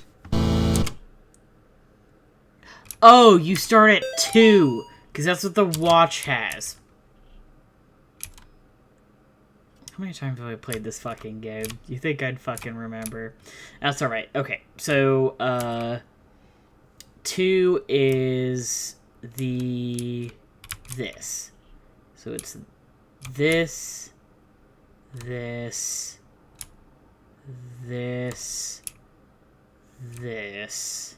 Oh, you start at 2, because that's what the watch has. How many times have I played this fucking game? You think I'd fucking remember? That's alright. Okay, so, 2 is this. So it's this, this, this, this,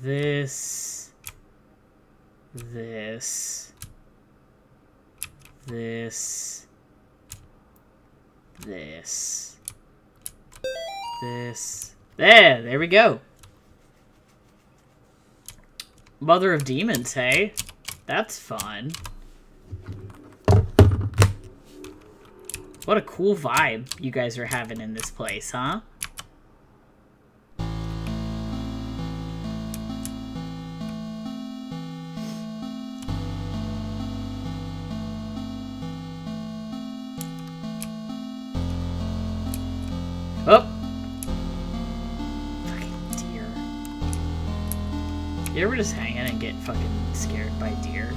this, this, this, this, this. There we go. Mother of Demons, hey? That's fun. What a cool vibe you guys are having in this place, huh? Oh! Fucking deer. You ever just hang in and get fucking scared by deer?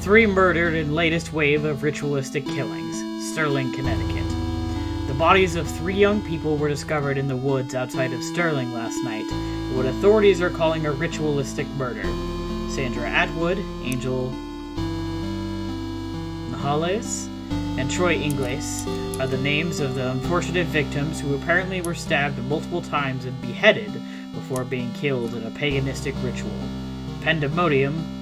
3 murdered in latest wave of ritualistic killings. Sterling, Connecticut. The bodies of 3 young people were discovered in the woods outside of Sterling last night, in what authorities are calling a ritualistic murder. Sandra Atwood, Angel Nahales, and Troy Ingles are the names of the unfortunate victims who apparently were stabbed multiple times and beheaded before being killed in a paganistic ritual. Pandemonium.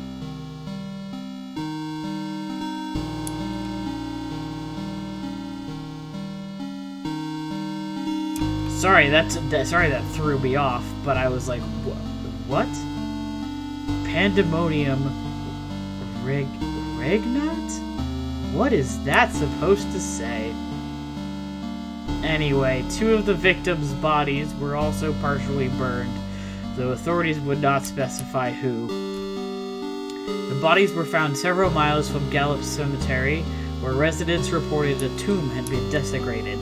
Sorry, that threw me off, but I was like, what? Pandemonium Regnat? What is that supposed to say? Anyway, 2 of the victims' bodies were also partially burned, though authorities would not specify who. The bodies were found several miles from Gallup Cemetery, where residents reported a tomb had been desecrated.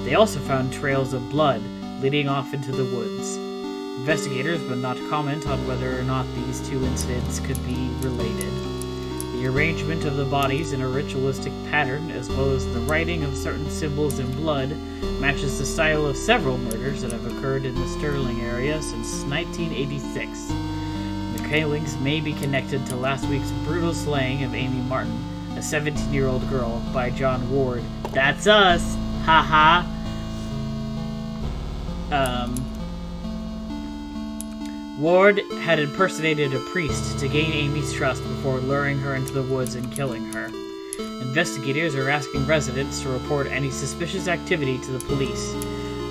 They also found trails of blood leading off into the woods. Investigators would not comment on whether or not these 2 incidents could be related. The arrangement of the bodies in a ritualistic pattern, as well as the writing of certain symbols in blood, matches the style of several murders that have occurred in the Sterling area since 1986. The killings may be connected to last week's brutal slaying of Amy Martin, a 17-year-old girl, by John Ward. That's us! Haha! Ward had impersonated a priest to gain Amy's trust before luring her into the woods and killing her. Investigators are asking residents to report any suspicious activity to the police.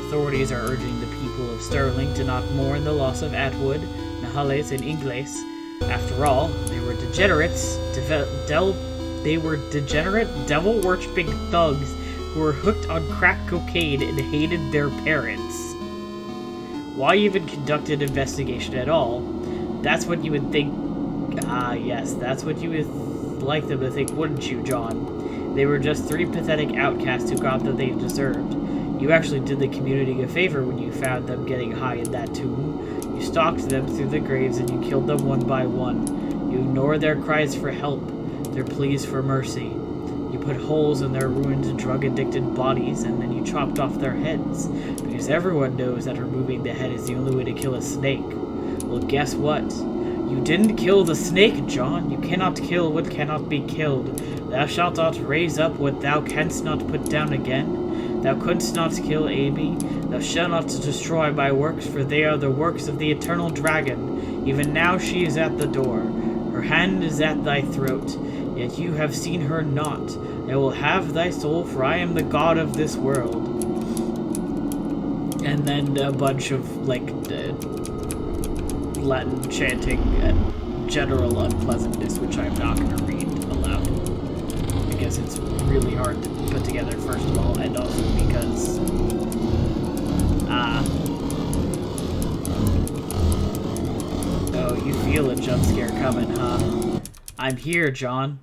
Authorities are urging the people of Sterling to not mourn the loss of Atwood, Nahales, and Ingles. After all, they were degenerates, devil-worshipping thugs who were hooked on crack cocaine and hated their parents. Why even conduct an investigation at all? That's what you would think. Ah, yes, that's what you would like them to think, wouldn't you, John? They were just 3 pathetic outcasts who got what they deserved. You actually did the community a favor when you found them getting high in that tomb. You stalked them through the graves and you killed them one by one. You ignored their cries for help, their pleas for mercy. You put holes in their ruined, drug-addicted bodies, and then you chopped off their heads, because everyone knows that removing the head is the only way to kill a snake. Well, guess what? You didn't kill the snake, John. You cannot kill what cannot be killed. Thou shalt not raise up what thou canst not put down again. Thou couldst not kill Amy. Thou shalt not destroy my works, for they are the works of the eternal dragon. Even now she is at the door. Her hand is at thy throat. Yet you have seen her not. I will have thy soul, for I am the god of this world. And then a bunch of, like, Latin chanting and general unpleasantness, which I'm not going to read aloud. I guess it's really hard to put together, first of all, and also because... Oh, you feel a jump scare coming, huh? I'm here, John.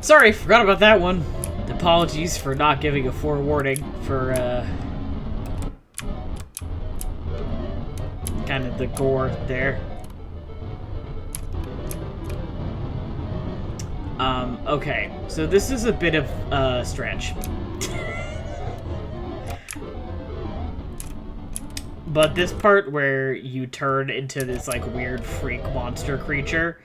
Sorry, forgot about that one. Apologies for not giving a forewarning for, kind of the gore there. Okay, so this is a bit of a stretch. But this part where you turn into this, like, weird freak monster creature,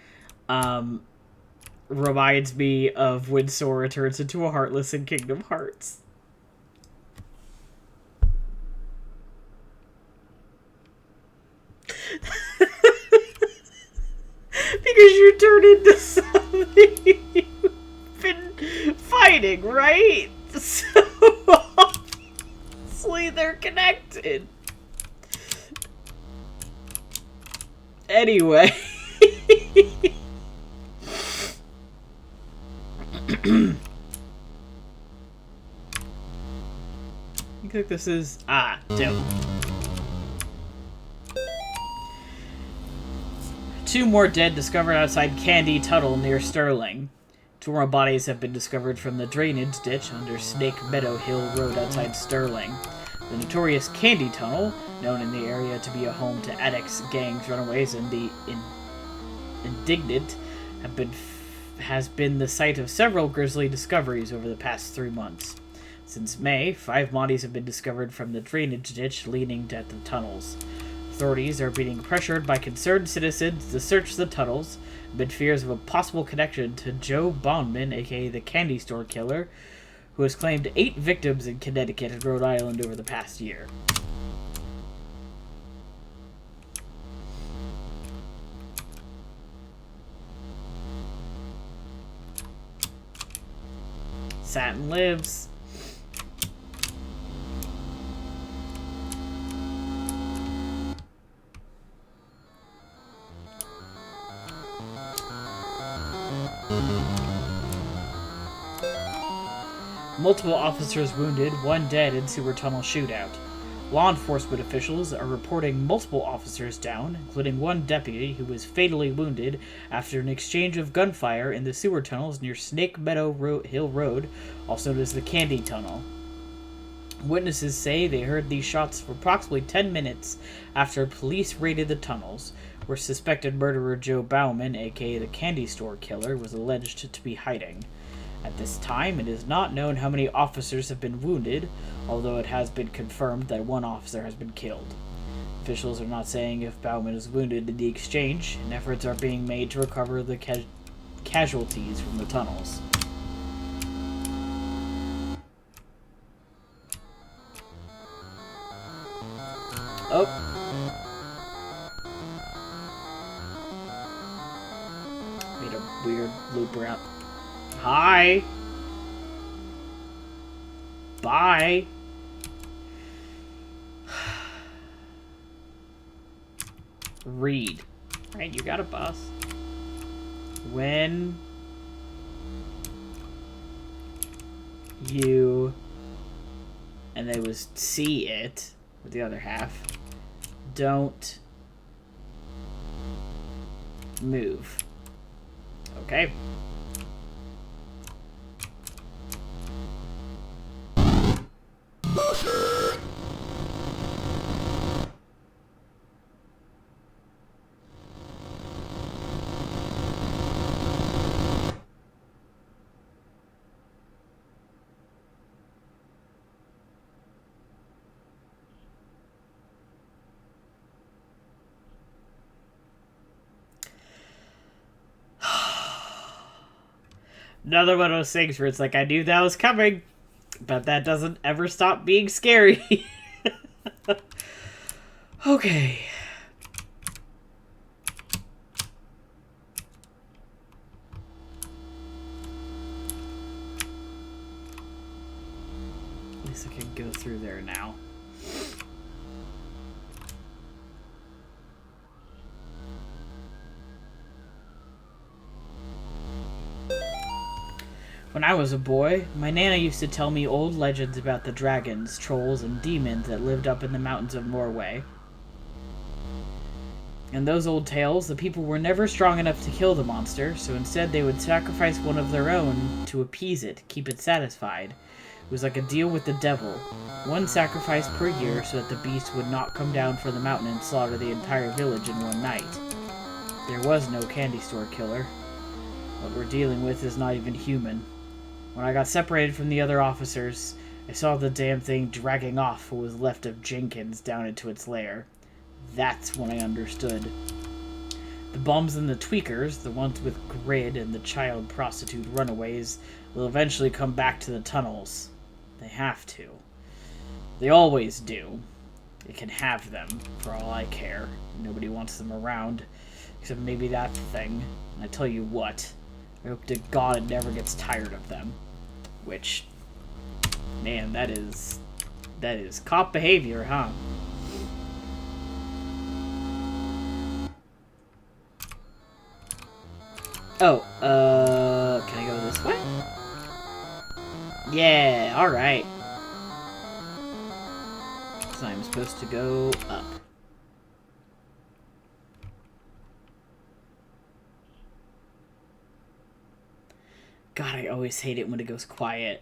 reminds me of when Sora turns into a Heartless in Kingdom Hearts. Because you turn into something you've been fighting, right? So obviously they're connected. Anyway. I think this is... dope. 2 more dead discovered outside Candy Tuttle near Sterling. Two more bodies have been discovered from the drainage ditch under Snake Meadow Hill Road outside Sterling. The notorious Candy Tunnel, known in the area to be a home to addicts, gangs, runaways, and the indignant, has been the site of several grisly discoveries over the past 3 months. Since May, 5 bodies have been discovered from the drainage ditch leading to the tunnels. Authorities are being pressured by concerned citizens to search the tunnels amid fears of a possible connection to Joe Bondman, aka the Candy Store Killer, who has claimed 8 victims in Connecticut and Rhode Island over the past year. Satin lives. Multiple officers wounded, 1 dead in sewer tunnel shootout. Law enforcement officials are reporting multiple officers down, including 1 deputy who was fatally wounded after an exchange of gunfire in the sewer tunnels near Snake Meadow Hill Road, also known as the Candy Tunnel. Witnesses say they heard these shots for approximately 10 minutes after police raided the tunnels, where suspected murderer Joe Bauman, aka the Candy Store Killer, was alleged to be hiding. At this time, it is not known how many officers have been wounded, although it has been confirmed that 1 officer has been killed. Officials are not saying if Bauman is wounded in the exchange, and efforts are being made to recover the casualties from the tunnels. Oh. Made a weird loop around. Hi. Bye. Read. Right, you got a bus. When you, and they was see it with the other half, don't move. Okay. Another one of those things where it's like, I knew that was coming, but that doesn't ever stop being scary. Okay. At least I can go through there now. When I was a boy, my Nana used to tell me old legends about the dragons, trolls, and demons that lived up in the mountains of Norway. In those old tales, the people were never strong enough to kill the monster, so instead they would sacrifice one of their own to appease it, keep it satisfied. It was like a deal with the devil. 1 sacrifice per year so that the beast would not come down from the mountain and slaughter the entire village in one night. There was no Candy Store Killer. What we're dealing with is not even human. When I got separated from the other officers, I saw the damn thing dragging off what was left of Jenkins down into its lair. That's when I understood. The bums and the tweakers, the ones with Grid and the child prostitute runaways, will eventually come back to the tunnels. They have to. They always do. They can have them, for all I care. Nobody wants them around, except maybe that thing. And I tell you what, I hope to God it never gets tired of them. Which, man, that is cop behavior, huh? Oh, can I go this way? Yeah, alright. So I'm supposed to go up. God, I always hate it when it goes quiet.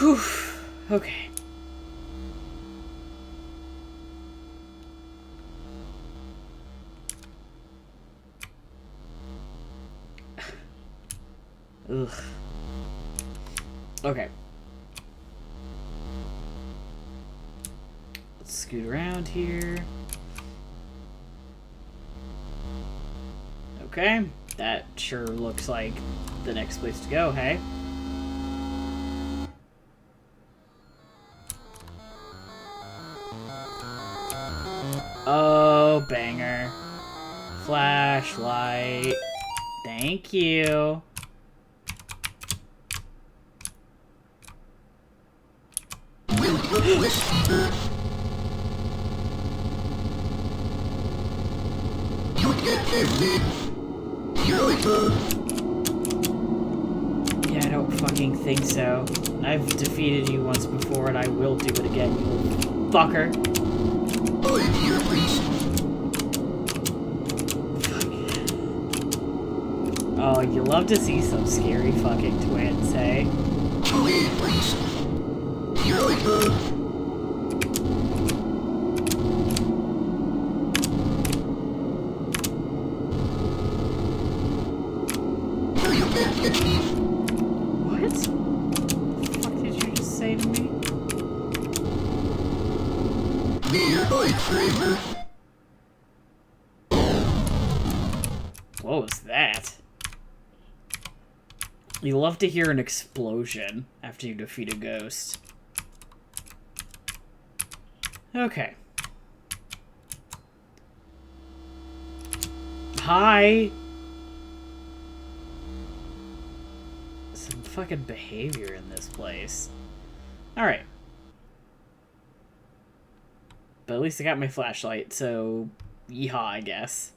Whew. Okay. Ugh. Okay. Let's scoot around here. Okay. That sure looks like the next place to go, hey? Oh, banger. Flashlight. Thank you. Yeah, I don't fucking think so. I've defeated you once before and I will do it again, you fucker. Oh, you love to see some scary fucking twins, hey? What? The fuck did you just say to me? What was that? You love to hear an explosion after you defeat a ghost. Okay. Hi! Some fucking behavior in this place. Alright. But at least I got my flashlight, so yeehaw, I guess.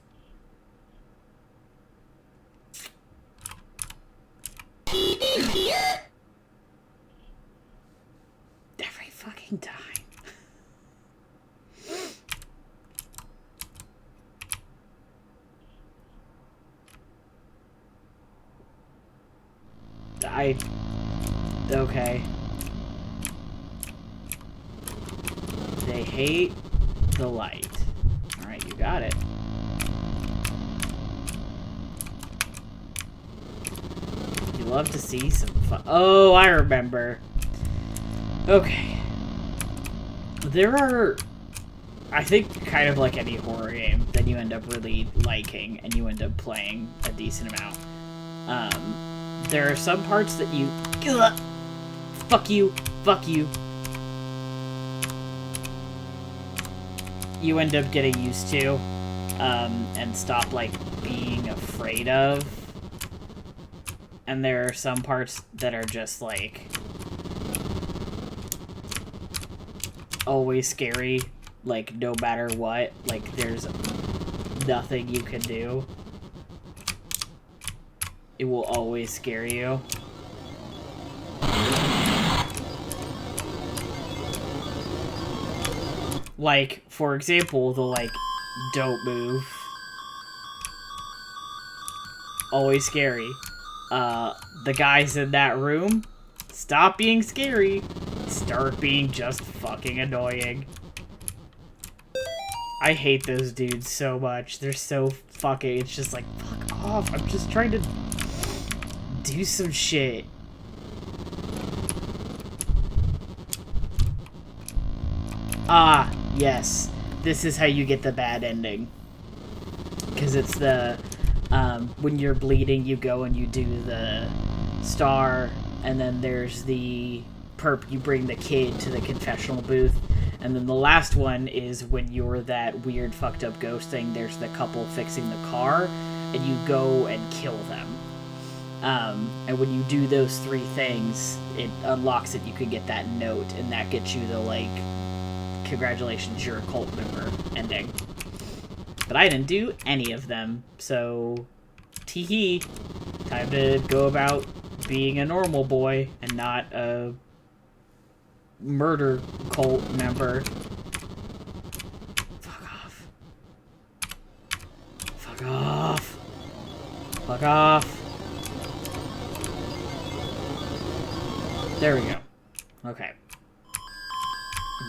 Every fucking time. Okay. They hate the light. Alright, you got it. You love to see some fun. Oh, I remember. Okay. There are, I think, kind of like any horror game that you end up really liking and you end up playing a decent amount. There are some parts that you... Ugh, fuck you. Fuck you. You end up getting used to, and stop, like, being afraid of. And there are some parts that are just, like, always scary, like, no matter what. Like, there's nothing you can do. It will always scare you. Like, for example, the, like, don't move. Always scary. The guys in that room, stop being scary. Start being just fucking annoying. I hate those dudes so much. They're so fucking... It's just like, fuck off. I'm just trying to do some shit. Ah, yes. This is how you get the bad ending. Because it's the... when you're bleeding, you go and you do the star, and then there's the perp, you bring the kid to the confessional booth, and then the last one is when you're that weird fucked up ghost thing, there's the couple fixing the car, and you go and kill them. And when you do those three things, it unlocks it, you can get that note, and that gets you the, like, congratulations, you're a cult member ending. But I didn't do any of them, so... Tee-hee. Time to go about being a normal boy and not a murder cult member. Fuck off. Fuck off. Fuck off. There we go. Okay.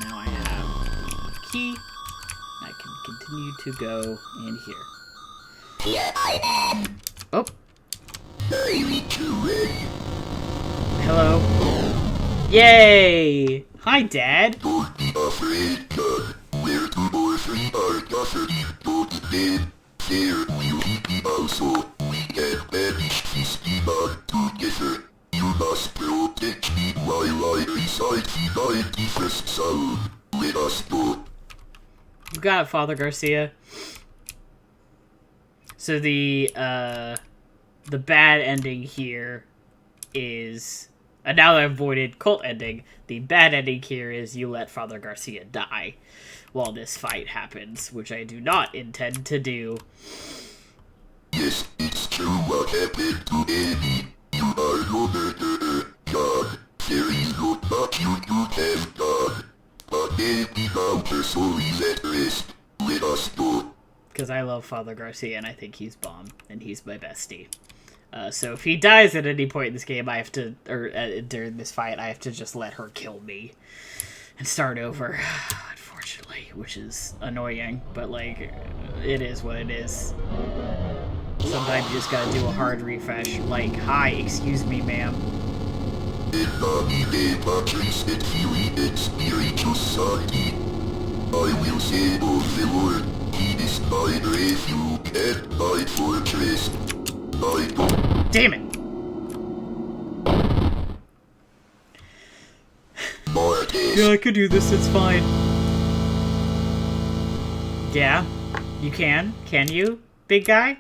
Now I have a key. I can continue to go in here. Here I am. Oh. Hello. Yay! Hi, Dad. Don't be afraid, God. We're 2 or 3 are gathering. Don't dead. There will be also. We can banish this demon together. You must protect me while I recite the 91st Psalm. Let us go. You got it, Father Garcia. So the bad ending here is... now that I've avoided cult ending, the bad ending here is you let Father Garcia die while this fight happens, which I do not intend to do. Yes, it's true what happened to Eddie. You are no murderer, God. There is no thought you could have done. But Eddie found her soul is at rest. Let us go. Because I love Father Garcia and I think he's bomb, and he's my bestie. So if he dies at any point in this game, I have to, or during this fight, I have to just let her kill me and start over, unfortunately, which is annoying, but like, it is what it is. Sometimes you just gotta do a hard refresh, like, hi, excuse me, ma'am. I will say of the Lord, he is my refuge and my fortress. Damn it! Yeah, I could do this, it's fine. Yeah? You can? Can you, big guy?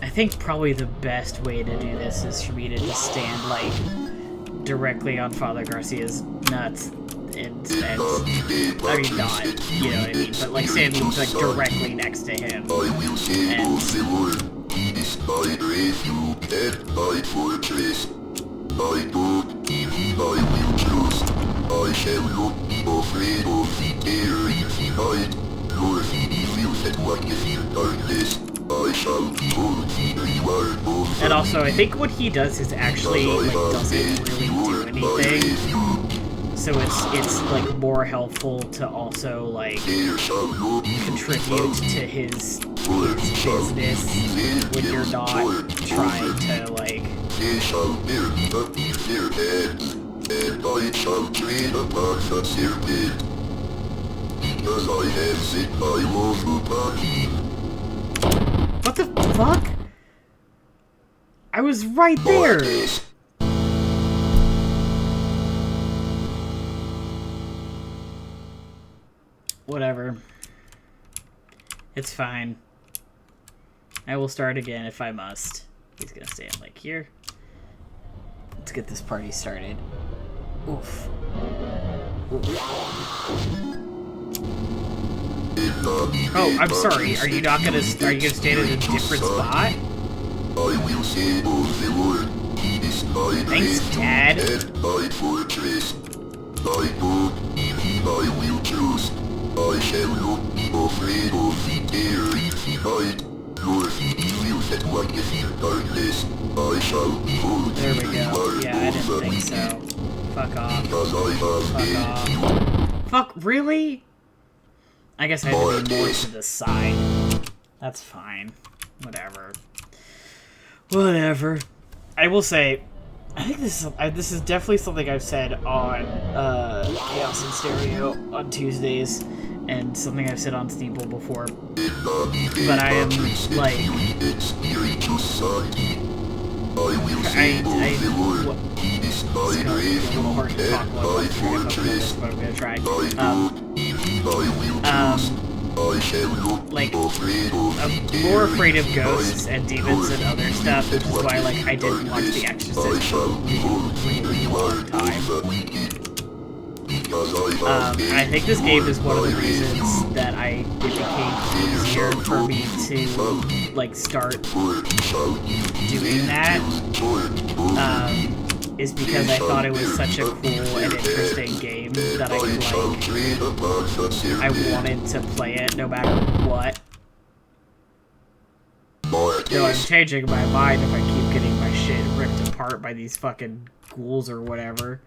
I think probably the best way to do this is for me to just stand, like, directly on Father Garcia's nuts and I mean, not, you know what I mean, but like standing like directly next to him. And he is my refuge and my fortress. I don't give him I will trust. I shall not be afraid of the terror in the night, nor the evil that walketh in darkness. I shall behold the reward of and also, I think what he does is actually like doesn't really do anything. So it's like more helpful to also like contribute to his business when you're not trying to like. They shall bear me up in their hands, and I shall tread upon the serpent, because I have set my love upon him. What the fuck? I was right there! Whatever. It's fine. I will start again if I must. He's gonna stand like here. Let's get this party started. Oof. Oh, I'm sorry. Are you gonna stand in a different spot? I will say of the Lord, he is my Thanks, Dad. and my fortress. I know in him I will trust. I shall not be afraid of the terror in the night, nor the evil that walketh in darkness. I shall behold There we the go. reward Yeah, I of didn't think the so. Fuck off. because I have Fuck off. Fuck, really? I guess I have to be more to the side. That's fine. Whatever. Whatever. I will say, I think this is definitely something I've said on Chaos in Stereo on Tuesdays, and something I've said on Steeple before. But I am like, it's a little hard to talk about this, but I'm gonna try. Like, I'm more afraid of ghosts and demons and other stuff, which is why, like, I didn't watch The Exorcist for a really long time. And I think this game is one of the reasons that it became easier for me to, like, start doing that, is because I thought it was such a cool and interesting game that I wanted to play it no matter what. Though I'm changing my mind if I keep getting my shit ripped apart by these fucking ghouls or whatever.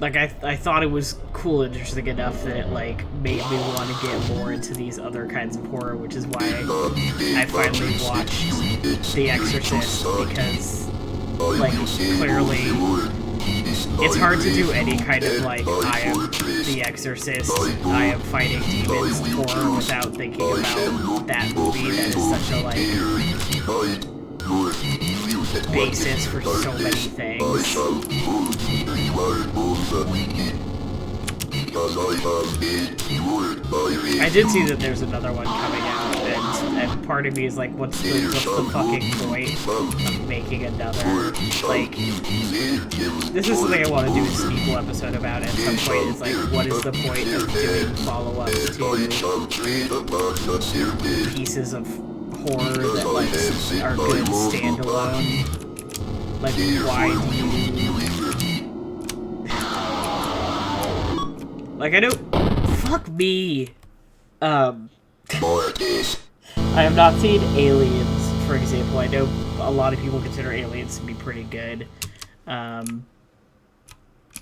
Like, I thought it was cool and interesting enough that it, like, made me want to get more into these other kinds of horror, which is why I finally watched The Exorcist, because, like, clearly, it's hard to do any kind of, like, I am The Exorcist, I am fighting demons horror without thinking about that movie that is such a, like, basis for so many things. I did see that there's another one coming out, and part of me is like, what's the fucking point of making another, like, this is something I want to do a sequel episode about at some point. It's like, what is the point of doing follow-ups to pieces of horror that, like, are good standalone? Like, why do you... Like, I don't... Fuck me! I have not seen Aliens, for example. I know a lot of people consider Aliens to be pretty good. But,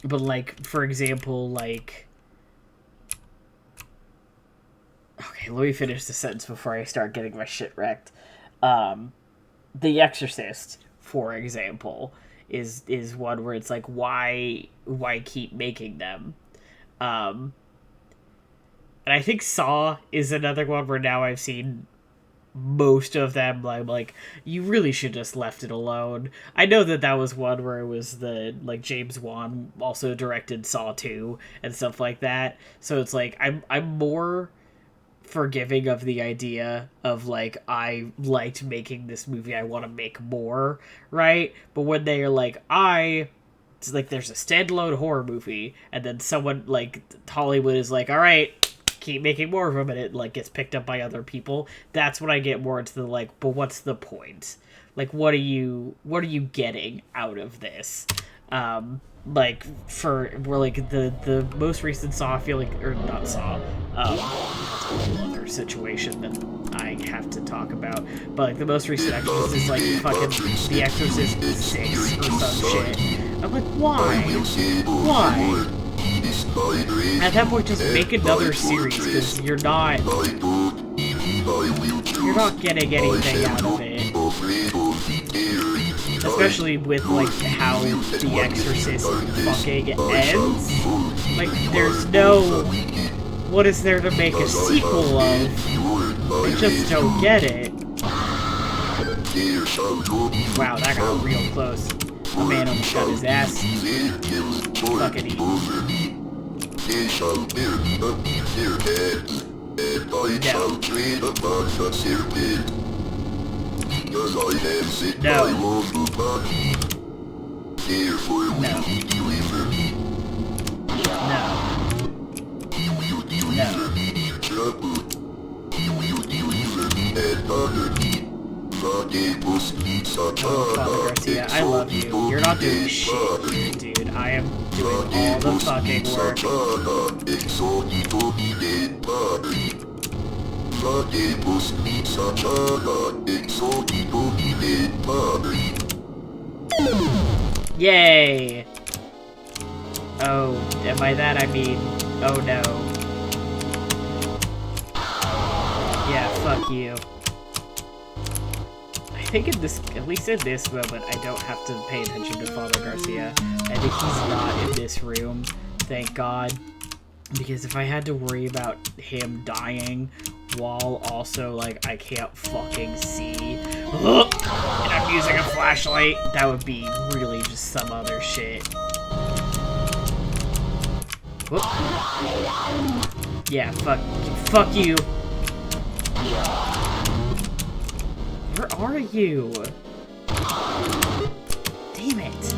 like, for example, like... Okay, let me finish the sentence before I start getting my shit wrecked. The Exorcist, for example, is one where it's like, why keep making them? And I think Saw is another one where now I've seen most of them. I'm like, you really should just left it alone. I know that was one where it was like, James Wan also directed Saw 2 and stuff like that. So it's like, I'm more forgiving of the idea of, like, I liked making this movie, I want to make more, right? But when they are like, it's like, there's a standalone horror movie, and then someone, like, Hollywood is like, all right, keep making more of them, and it, like, gets picked up by other people, that's when I get more into the, like, but what's the point? Like, what are you getting out of this? Like, we're like, the most recent Saw, I feel like, or not Saw, that's a whole other situation that I have to talk about, but, like, the most recent Exorcist is, like, fucking The Exorcist 6 or some shit. I'm like, why? At that point, just make another series, because you're not getting anything out of it. Especially with, like, how The Exorcist fucking ends. Like, there's no... What is there to make a sequel of? I just don't get it. Wow, that got real close. A man almost got his ass fucking eaten. No. Oh, Father Garcia, I love you. You're not doing shit, dude. I am doing all the fucking work. Yay! Oh, and by that I mean, oh no. Yeah, fuck you. I think at least in this moment, I don't have to pay attention to Father Garcia. I think he's not in this room, thank God. Because if I had to worry about him dying while also, like, I can't fucking see, and I'm using a flashlight, that would be really just some other shit. Whoop. Yeah, fuck you. Where are you? Damn it.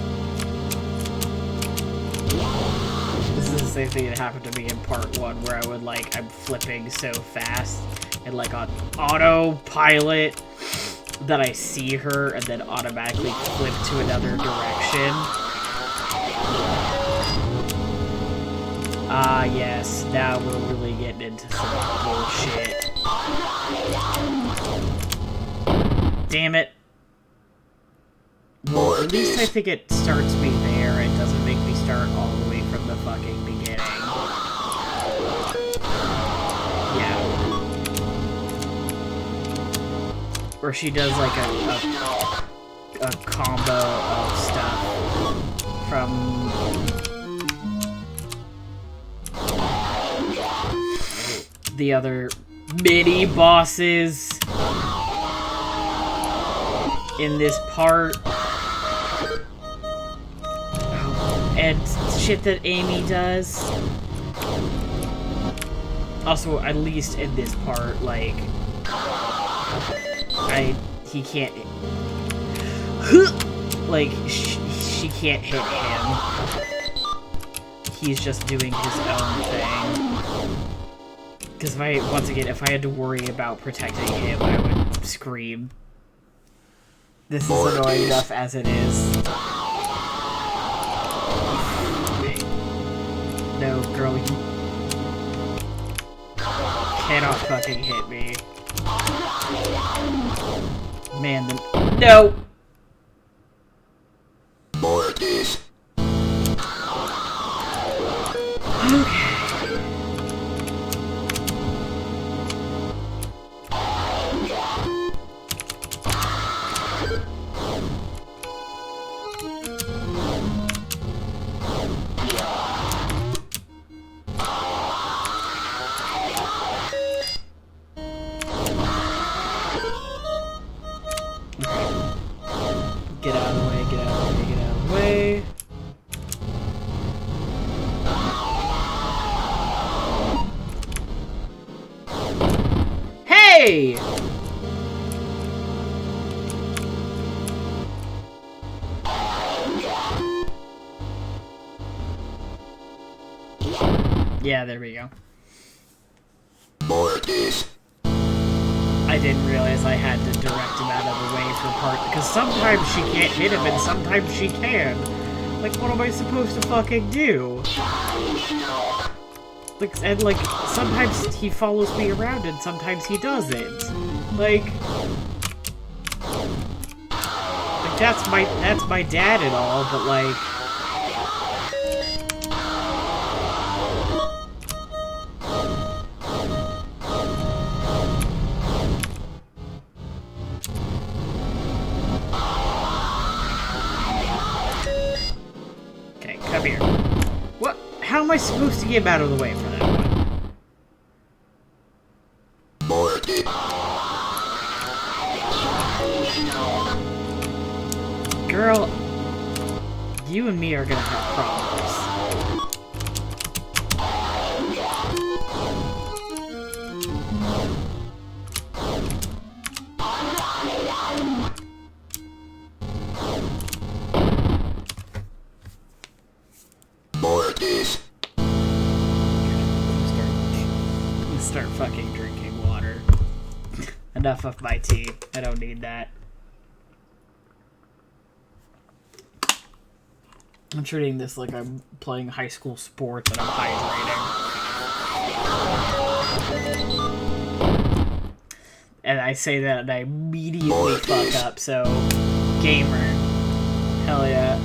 This is the same thing that happened to me in part 1, where I would, like, I'm flipping so fast, and, like, on autopilot, that I see her, and then automatically flip to another direction. Ah, yes, now we're really getting into some bullshit. Damn it. Well, at least I think it starts me there. It doesn't make me start all the way from the fucking beginning. Yeah. Where she does like a combo of stuff from the other mini bosses in this part. And shit that Amy does. Also, at least in this part, like, he can't, like, she can't hit him. He's just doing his own thing. Because once again, if I had to worry about protecting him, I would scream. This is annoying enough as it is. No, girl, you cannot fucking hit me. Man, no! Okay. Get out of the way, get out of the way, get out of the way. Hey! Yeah, there we go. I didn't realize I had to direct him out of the way for part, because sometimes she can't hit him and sometimes she can. Like, what am I supposed to fucking do? Like, and like, sometimes he follows me around and sometimes he doesn't. Like that's my dad and all, but like, come here. What? How am I supposed to get him out of the way for that one? Girl, you and me are gonna have problems. Start fucking drinking water. Enough of my tea. I don't need that. I'm treating this like I'm playing high school sports and I'm hydrating. And I say that and I immediately fuck up, so gamer. Hell yeah.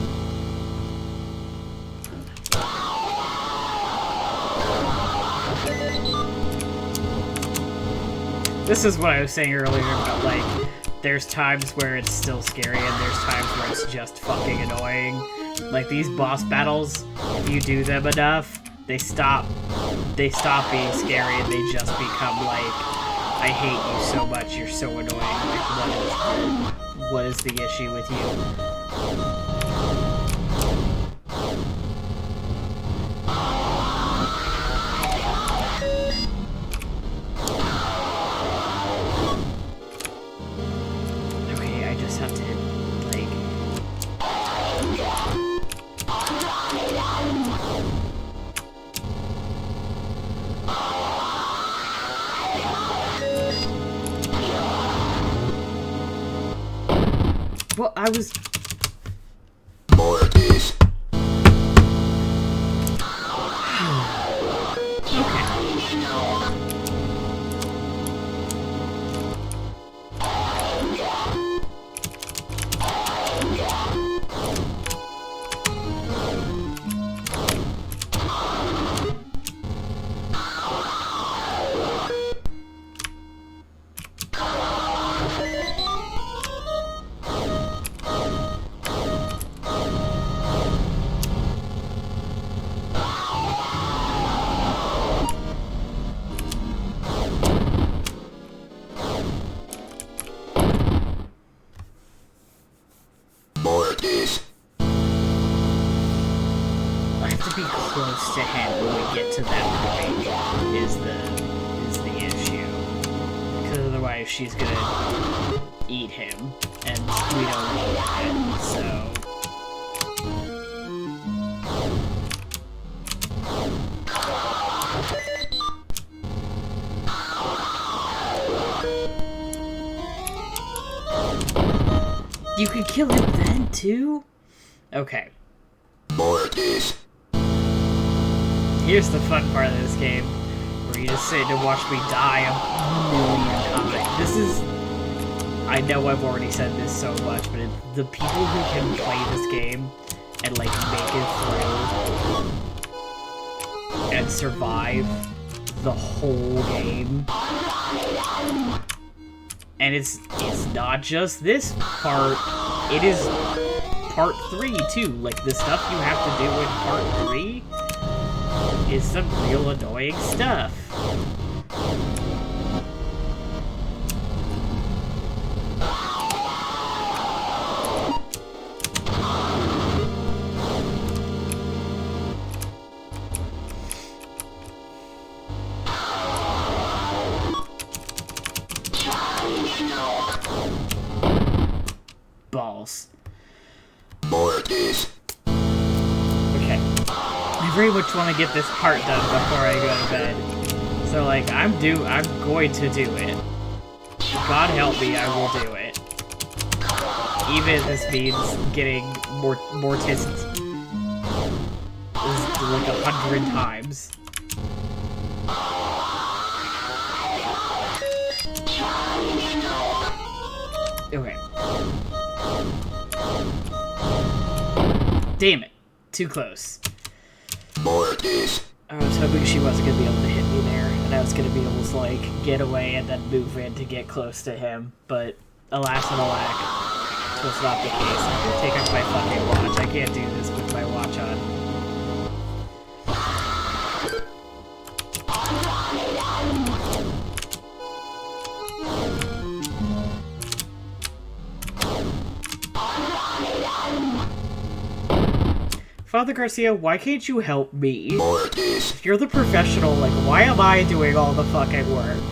This is what I was saying earlier about, like, there's times where it's still scary and there's times where it's just fucking annoying. Like, these boss battles, if you do them enough, they stop being scary and they just become like, I hate you so much, you're so annoying. Like, what is the issue with you? Well, I was... Mortis. I have to be close to him when we get to that point, is the issue. Because otherwise she's gonna eat him, and we don't know that, so... You could kill him then, too? Okay. Mortis. Here's the fun part of this game, where you just sit and watch me die a million times. This is... I know I've already said this so much, but the people who can play this game and, like, make it through and survive the whole game... And it's not just this part, it is part 3 too. Like, the stuff you have to do in part 3 is some real annoying stuff. Balls. Mortis. Okay. I very much want to get this part done before I go to bed. So, like, I'm going to do it. God help me, I will do it. Even if this means getting Mortis like 100 times. Okay. Damn it. Too close. Mortis. I was hoping she wasn't going to be able to hit me there, and I was going to be able to, like, get away and then move in to get close to him, but alas and alack, was not the case. I'm going to take off my fucking watch. I can't do this with my watch on. Father Garcia, why can't you help me? Mortis. If you're the professional, like, why am I doing all the fucking work?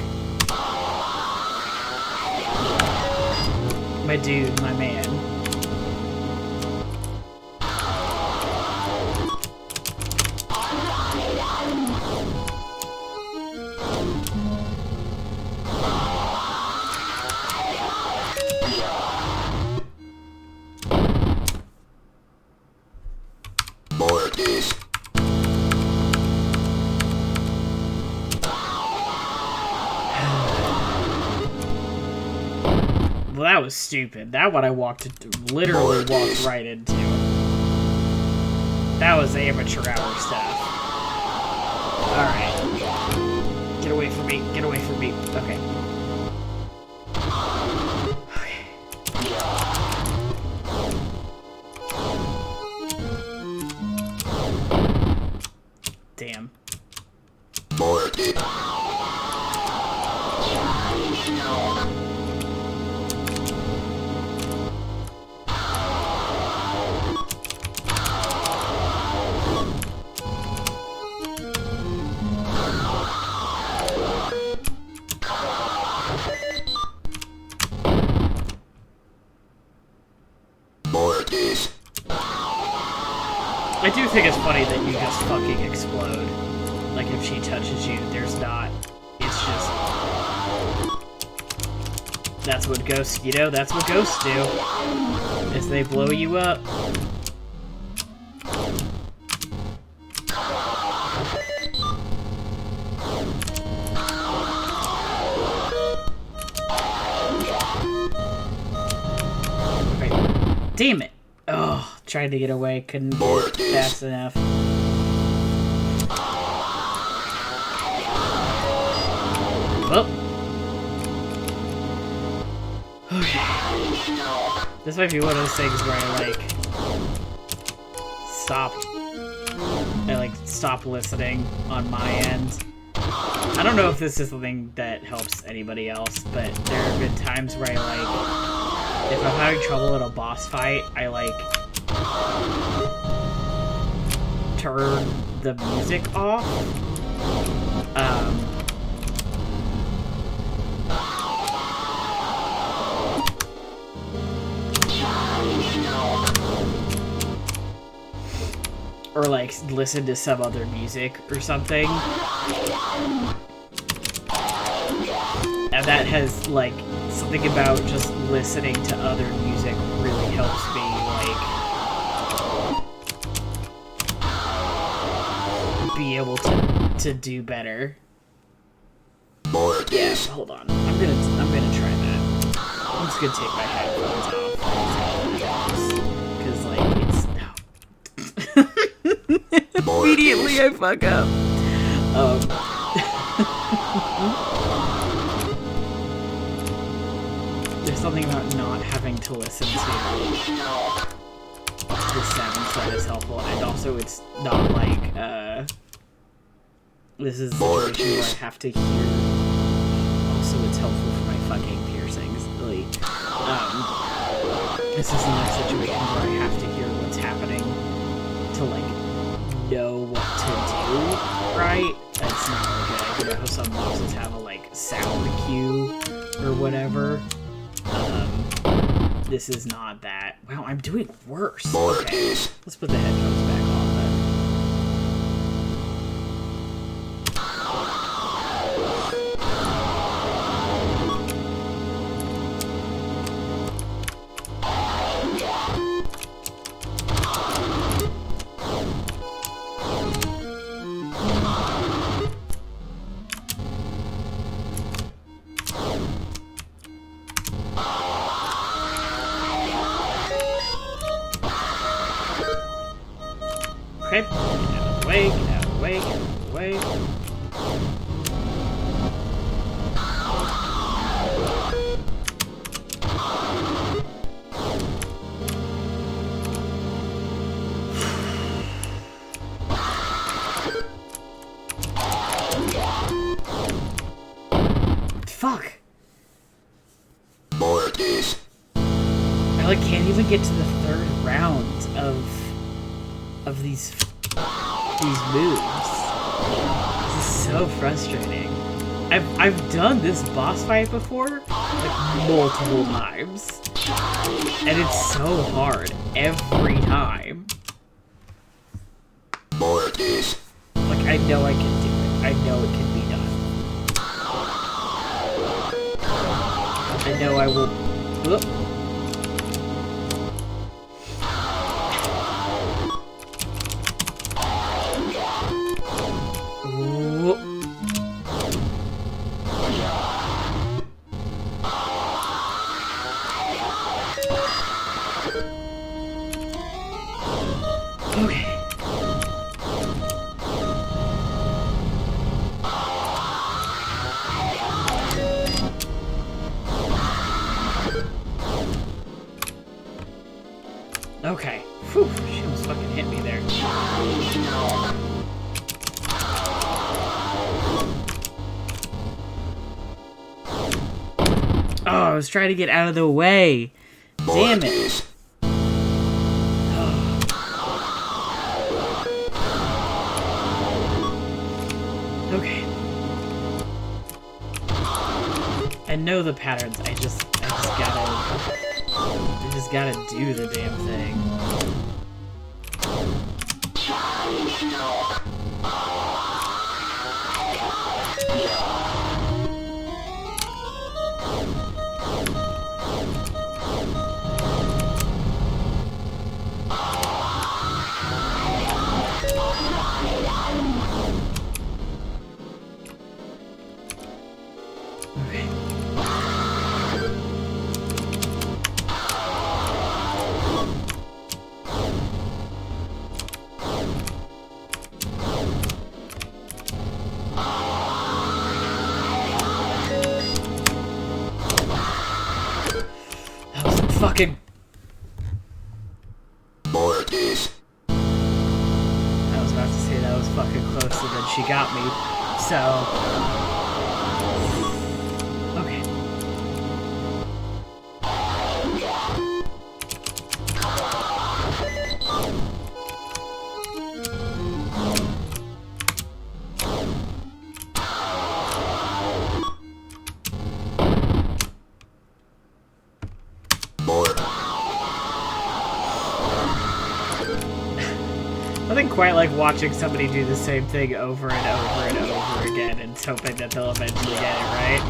My dude, my man. Mortis. Well, that was stupid. That one I literally walked right into. That was amateur hour stuff. Alright. Get away from me. Get away from me. Okay. Damn. Mortis. Mortis. I do think it's funny that you just fucking explode. Like, if she touches you, there's not... It's just... That's what ghosts, that's what ghosts do. Is they blow you up. Right. Damn it. Oh, tried to get away, couldn't get fast enough. Well. Okay. This might be one of those things where I stop listening on my end. I don't know if this is something that helps anybody else, but there have been times where if I'm having trouble in a boss fight, I turn the music off. Or listen to some other music or something. And that has something about just listening to other music really helps me be able to do better. Yeah, hold on. I'm gonna try that. I'm just gonna take my headphones off. Because it's immediately I fuck up. There's something about not having to listen to the sounds that is helpful, and also it's not this is a situation where I have to hear. Also, it's helpful for my fucking piercings. This isn't a situation where I have to hear what's happening to know what to do, right? It's not how some bosses have a sound cue or whatever. This is not that. Wow, I'm doing worse. Okay, let's put the headphones back on then. Okay, get out of the way, get out of the way, get out of the way. Fuck! I can't even get to the third round of these moves. This is so frustrating. I've done this boss fight before, multiple times, and it's so hard every time. I know I can do it. I know it can be done. I know I will. Whoop. Okay. Okay. Whew, she almost fucking hit me there. Oh, I was trying to get out of the way. Damn it. Okay. I know the patterns. I just gotta do the damn thing. Okay. That was fucking... Mortis. I was about to say that was fucking closer than she got me. So... Okay. Nothing quite like watching somebody do the same thing over and over and over again and hoping that they'll eventually get it right.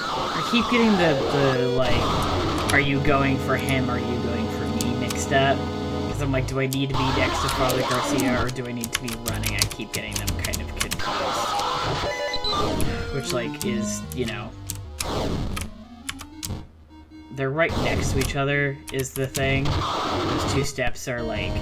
I keep getting the like, are you going for him, are you going for me mixed up? Because I'm like, do I need to be next to Father Garcia or do I need to be running? I keep getting them kind of confused. Which, like, is, you know... They're right next to each other, is the thing. Those two steps are, like...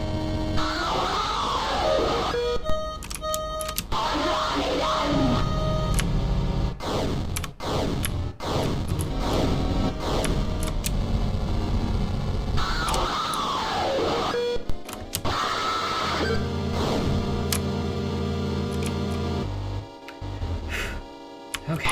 Okay.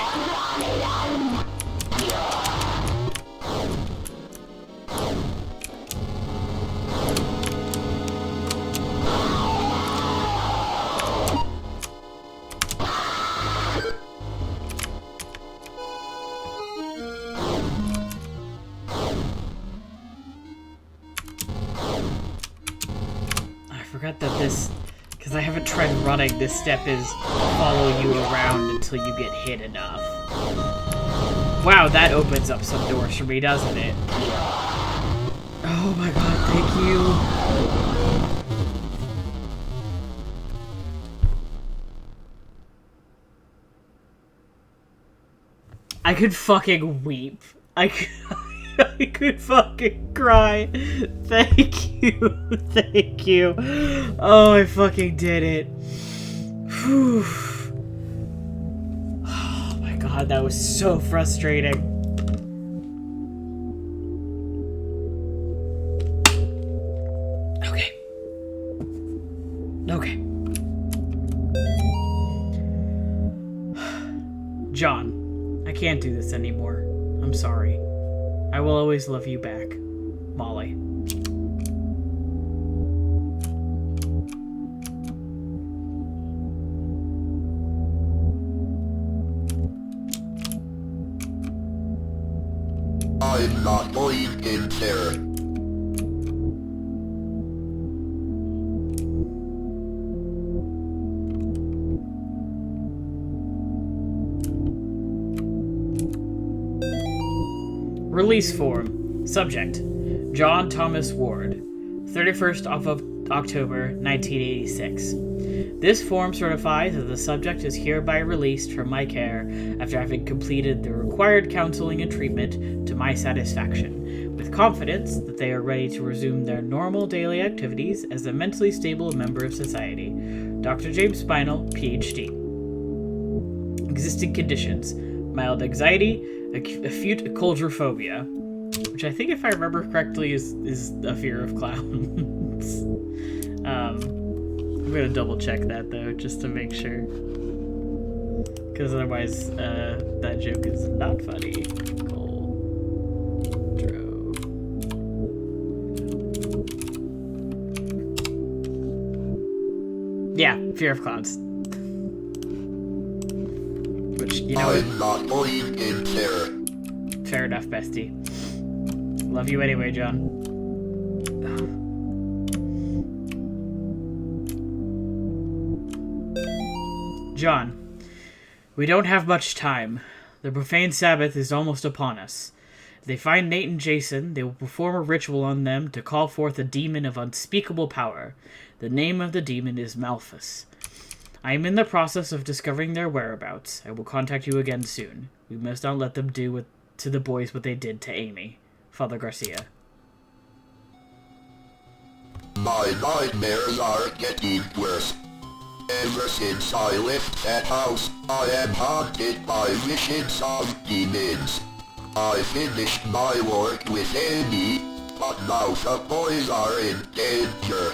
I forgot that this... Because I haven't tried running, this step is follow you around until you get hit enough. Wow, that opens up some doors for me, doesn't it? Oh my god, thank you. I could fucking weep. I could fucking cry. Thank you. Thank you. Oh, I fucking did it. Whew. Oh my god, that was so frustrating. Okay. Okay. John, I can't do this anymore. I'm sorry. I will always love you back. Molly. I'm not going in there. Release form. Subject: John Thomas Ward. 31st of October, 1986. This form certifies that the subject is hereby released from my care after having completed the required counseling and treatment to my satisfaction, with confidence that they are ready to resume their normal daily activities as a mentally stable member of society. Dr. James Spinal, PhD. Existing conditions: mild anxiety, acute coulrophobia, which I think, if I remember correctly, is a fear of clowns. I'm gonna double check that though, just to make sure, because otherwise that joke is not funny. Yeah, fear of clowns. Which, you know, I'm not going in there. fair enough, bestie. Love you anyway, John. John, we don't have much time. The profane Sabbath is almost upon us. If they find Nate and Jason, they will perform a ritual on them to call forth a demon of unspeakable power. The name of the demon is Malphus. I am in the process of discovering their whereabouts. I will contact you again soon. We must not let them do to the boys what they did to Amy. Father Garcia. My nightmares are getting worse. Ever since I left that house, I am haunted by visions of demons. I finished my work with Amy, but now the boys are in danger.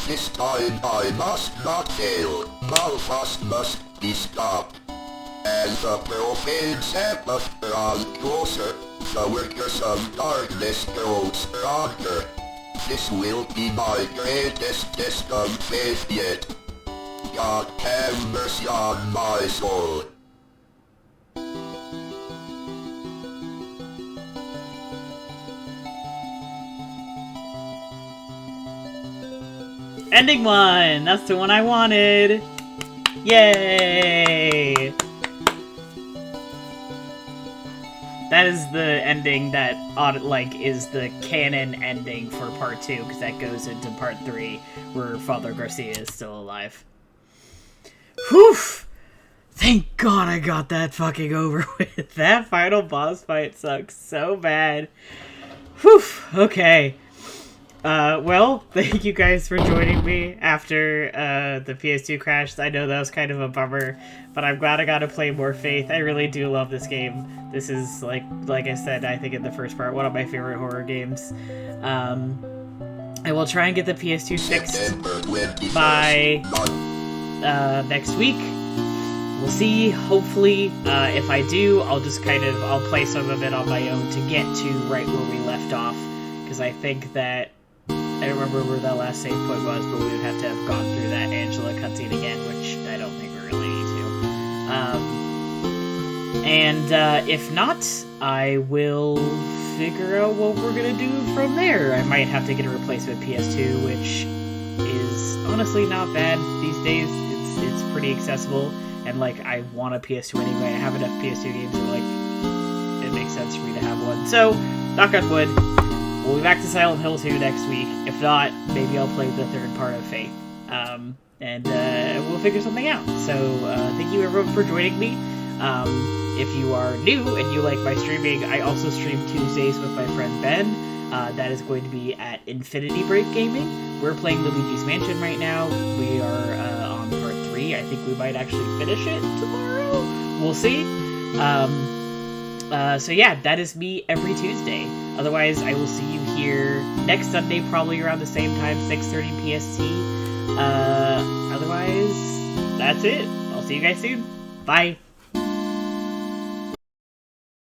This time I must not fail. Malphus must be stopped. As the profane Sabbath draws closer, the workers of darkness grow stronger. This will be my greatest test of faith yet. God have mercy on my soul. Ending one! That's the one I wanted! Yay! That is the ending that, is the canon ending for part 2, because that goes into part 3, where Father Garcia is still alive. Whew! Thank God I got that fucking over with. That final boss fight sucks so bad. Whew! Okay. Well, thank you guys for joining me after, the PS2 crashed. I know that was kind of a bummer, but I'm glad I got to play more Faith. I really do love this game. This is, like I said, I think in the first part, one of my favorite horror games. I will try and get the PS2 fixed by, next week. We'll see. Hopefully, if I do, I'll just I'll play some of it on my own to get to right where we left off, because I think that I don't remember where that last save point was, but we would have to have gone through that Angela cutscene again, which I don't think we really need to. And if not, I will figure out what we're gonna do from there. I might have to get a replacement PS2, which is honestly not bad these days. It's pretty accessible, and I want a PS2 anyway. I have enough PS2 games that it makes sense for me to have one. So, knock on wood. We'll be back to Silent Hill 2 next week. If not, maybe I'll play the third part of Faith. And we'll figure something out. So, thank you everyone for joining me. If you are new and you like my streaming, I also stream Tuesdays with my friend Ben. That is going to be at Infinity Break Gaming. We're playing Luigi's Mansion right now. We are on part 3. I think we might actually finish it tomorrow. We'll see. So yeah, that is me every Tuesday. Otherwise, I will see you here next Sunday, probably around the same time, 6:30 PST. Otherwise, that's it. I'll see you guys soon. Bye.